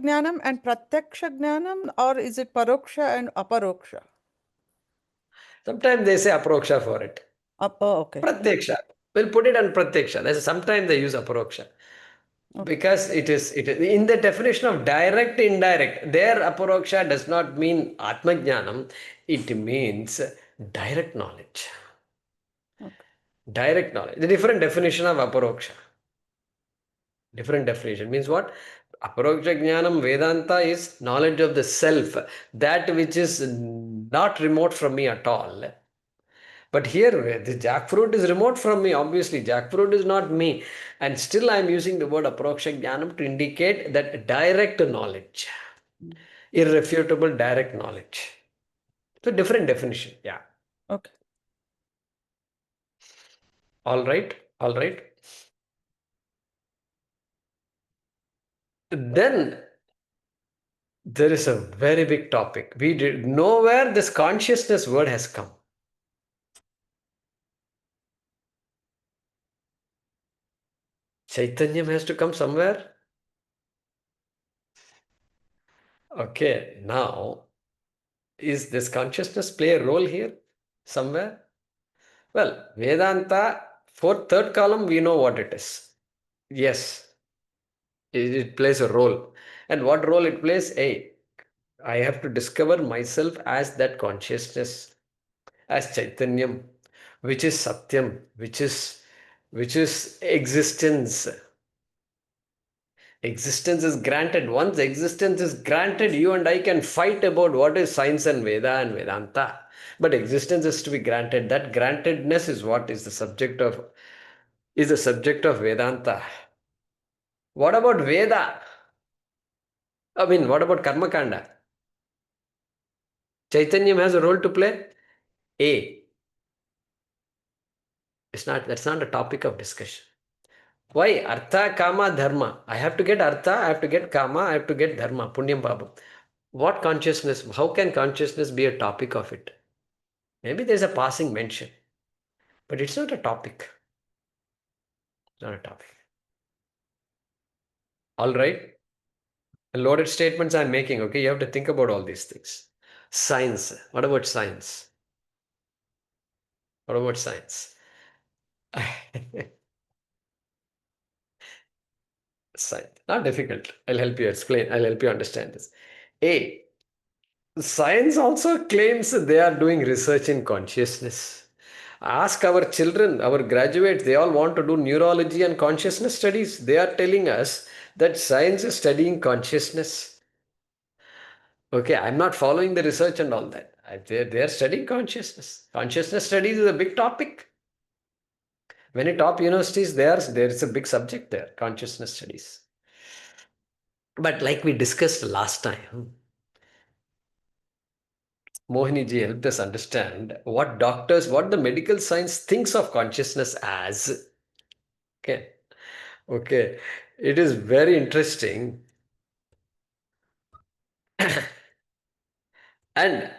S3: jnanam and pratyaksha jnanam, or is it paroksha and aparoksha?
S2: Sometimes they say aporoksha for it.
S3: Oh, okay.
S2: Pratyaksha. We'll put it on pratyaksha. Sometimes they use aparoksha.
S3: Okay.
S2: Because it is in the definition of direct, indirect. There aparoksha does not mean atmajnanam. It means direct knowledge.
S3: Okay.
S2: Direct knowledge. The different definition of aparoksha. Different definition means what? Aparoksa jnanam Vedanta is knowledge of the self, that which is not remote from me at all. But here, the jackfruit is remote from me. Obviously, jackfruit is not me. And still, I am using the word aparoksa jnanam to indicate that direct knowledge,
S3: Mm.
S2: irrefutable direct knowledge. So, different definition. Yeah.
S3: Okay.
S2: All right. All right. Then there is a very big topic. We did nowhere this consciousness word has come. Chaitanyam has to come somewhere. Okay, now is this consciousness play a role here somewhere? Well, Vedanta, third column, we know what it is. Yes, it plays a role. And what role it plays? Hey, I have to discover myself as that consciousness, as Chaitanyam, which is Satyam, which is existence. Existence is granted. Once existence is granted, you and I can fight about what is science and Veda and Vedanta. But existence is to be granted. That grantedness is what is the subject of Vedanta. What about Veda? I mean, what about Karmakanda? Chaitanyam has a role to play? A. That's not a topic of discussion. Why? Artha, Kama, Dharma. I have to get Artha, I have to get Kama, I have to get Dharma, Punyam, Papam. What consciousness? How can consciousness be a topic of it? Maybe there's a passing mention, but it's not a topic. It's not a topic. All right? Loaded statements I'm making, okay? You have to think about all these things. Science. What about science? What about science? Science. Not difficult. I'll help you explain. I'll help you understand this. A. Science also claims they are doing research in consciousness. Ask our children, our graduates, they all want to do neurology and consciousness studies. They are telling us that science is studying consciousness. Okay, I'm not following the research and all that. They are studying consciousness. Consciousness studies is a big topic. Many top universities, there is a big subject there, consciousness studies. But like we discussed last time, Mohini ji helped us understand what the medical science thinks of consciousness as. Okay. Okay. It is very interesting. And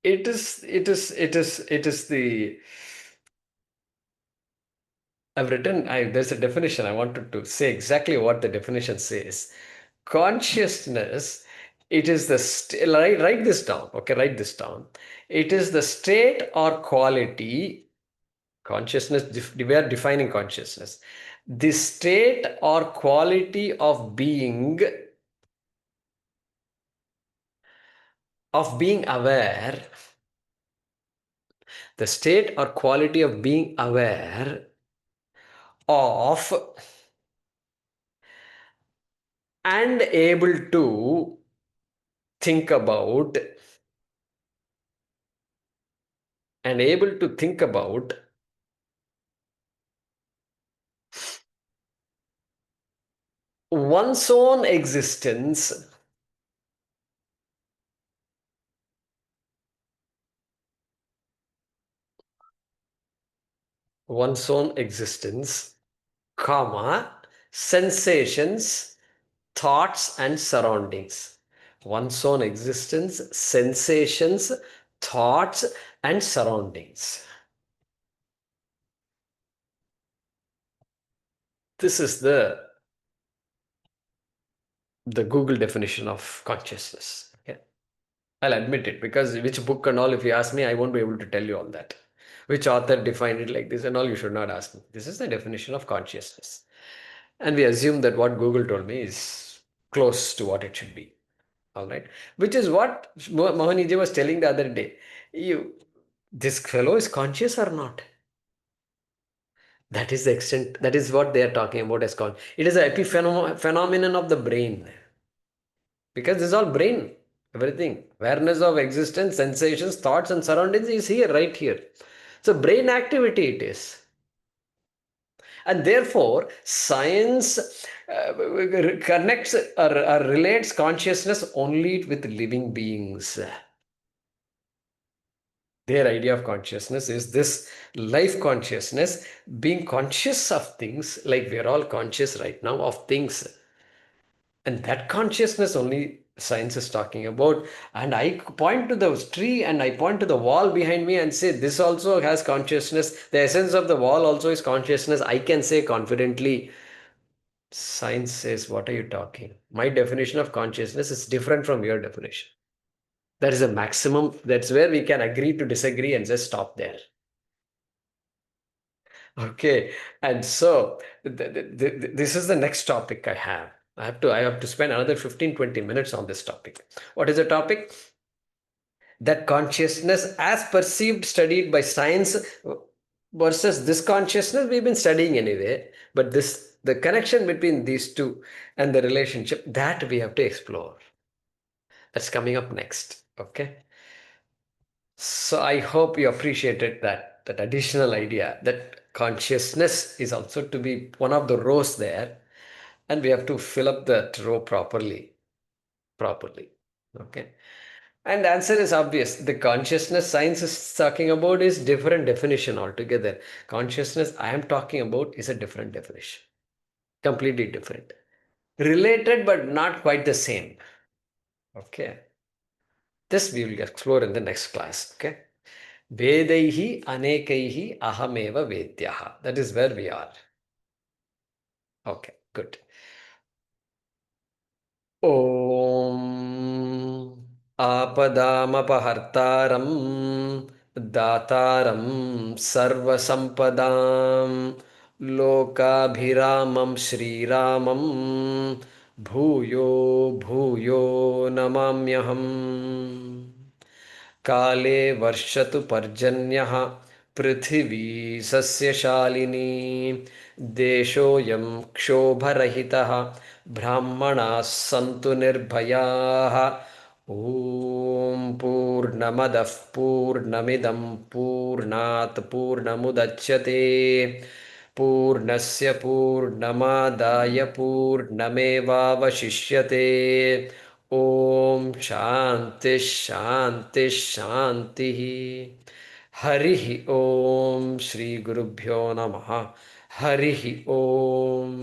S2: it is the I've written, there's a definition. I wanted to say exactly what the definition says. Consciousness, it is the, write this down. Okay, write this down. It is the state or quality, consciousness, we are defining consciousness. The state or quality of being aware, the state or quality of being aware of and able to think about one's own existence comma, sensations, thoughts and surroundings. One's own existence, sensations, thoughts and surroundings. This is the Google definition of consciousness. Okay? I'll admit it, because which book and all, if you ask me, I won't be able to tell you all that. Which author defined it like this and all, you should not ask me. This is the definition of consciousness. And we assume that what Google told me is close to what it should be. All right. Which is what Mohaniji was telling the other day. This fellow is conscious or not? That is the extent, that is what they are talking about as conscious. It is an epiphenomenon of the brain. Because this is all brain. Everything. Awareness of existence, sensations, thoughts and surroundings is here, right here. So brain activity it is. And therefore, science connects or relates consciousness only with living beings. Their idea of consciousness is this life consciousness, being conscious of things, like we are all conscious right now of things. And that consciousness only science is talking about. And I point to the tree and I point to the wall behind me and say, this also has consciousness. The essence of the wall also is consciousness. I can say confidently. Science says, what are you talking? My definition of consciousness is different from your definition. That is a maximum. That's where we can agree to disagree and just stop there. Okay. And so this is the next topic I have. I have to spend another 15-20 minutes on this topic. What is the topic? That consciousness as perceived, studied by science versus this consciousness we've been studying anyway. But the connection between these two and the relationship, that we have to explore. That's coming up next. Okay. So I hope you appreciated that additional idea that consciousness is also to be one of the rows there, and we have to fill up that row properly. Okay. And the answer is obvious. The consciousness science is talking about is different definition altogether. Consciousness I am talking about is a different definition. Completely different. Related but not quite the same. Okay. This we will explore in the next class. Okay. vedairanekairahameva vidyA. That is where we are. Okay, good. ॐ आपदामपहर्तारं दातारं सर्वसम्पदां लोकाभिरामं श्रीरामं भूयो भूयो नमाम्यहम्। काले वर्षतु पर्जन्यः पृथिवी सस्यशालिनी देशोऽयं क्षोभरहितः ब्राह्मणाः सन्तु निर्भयाः। ॐ पूर्णमदः पूर्णमिदं पूर्णात् पूर्णमुदच्यते पूर्णस्य पूर्णमादाय पूर्णमेवावशिष्यते। ॐ शान्ति शान्ति शान्तिः। हरिः ॐ श्री गुरुभ्यो नमः। हरिः ॐ।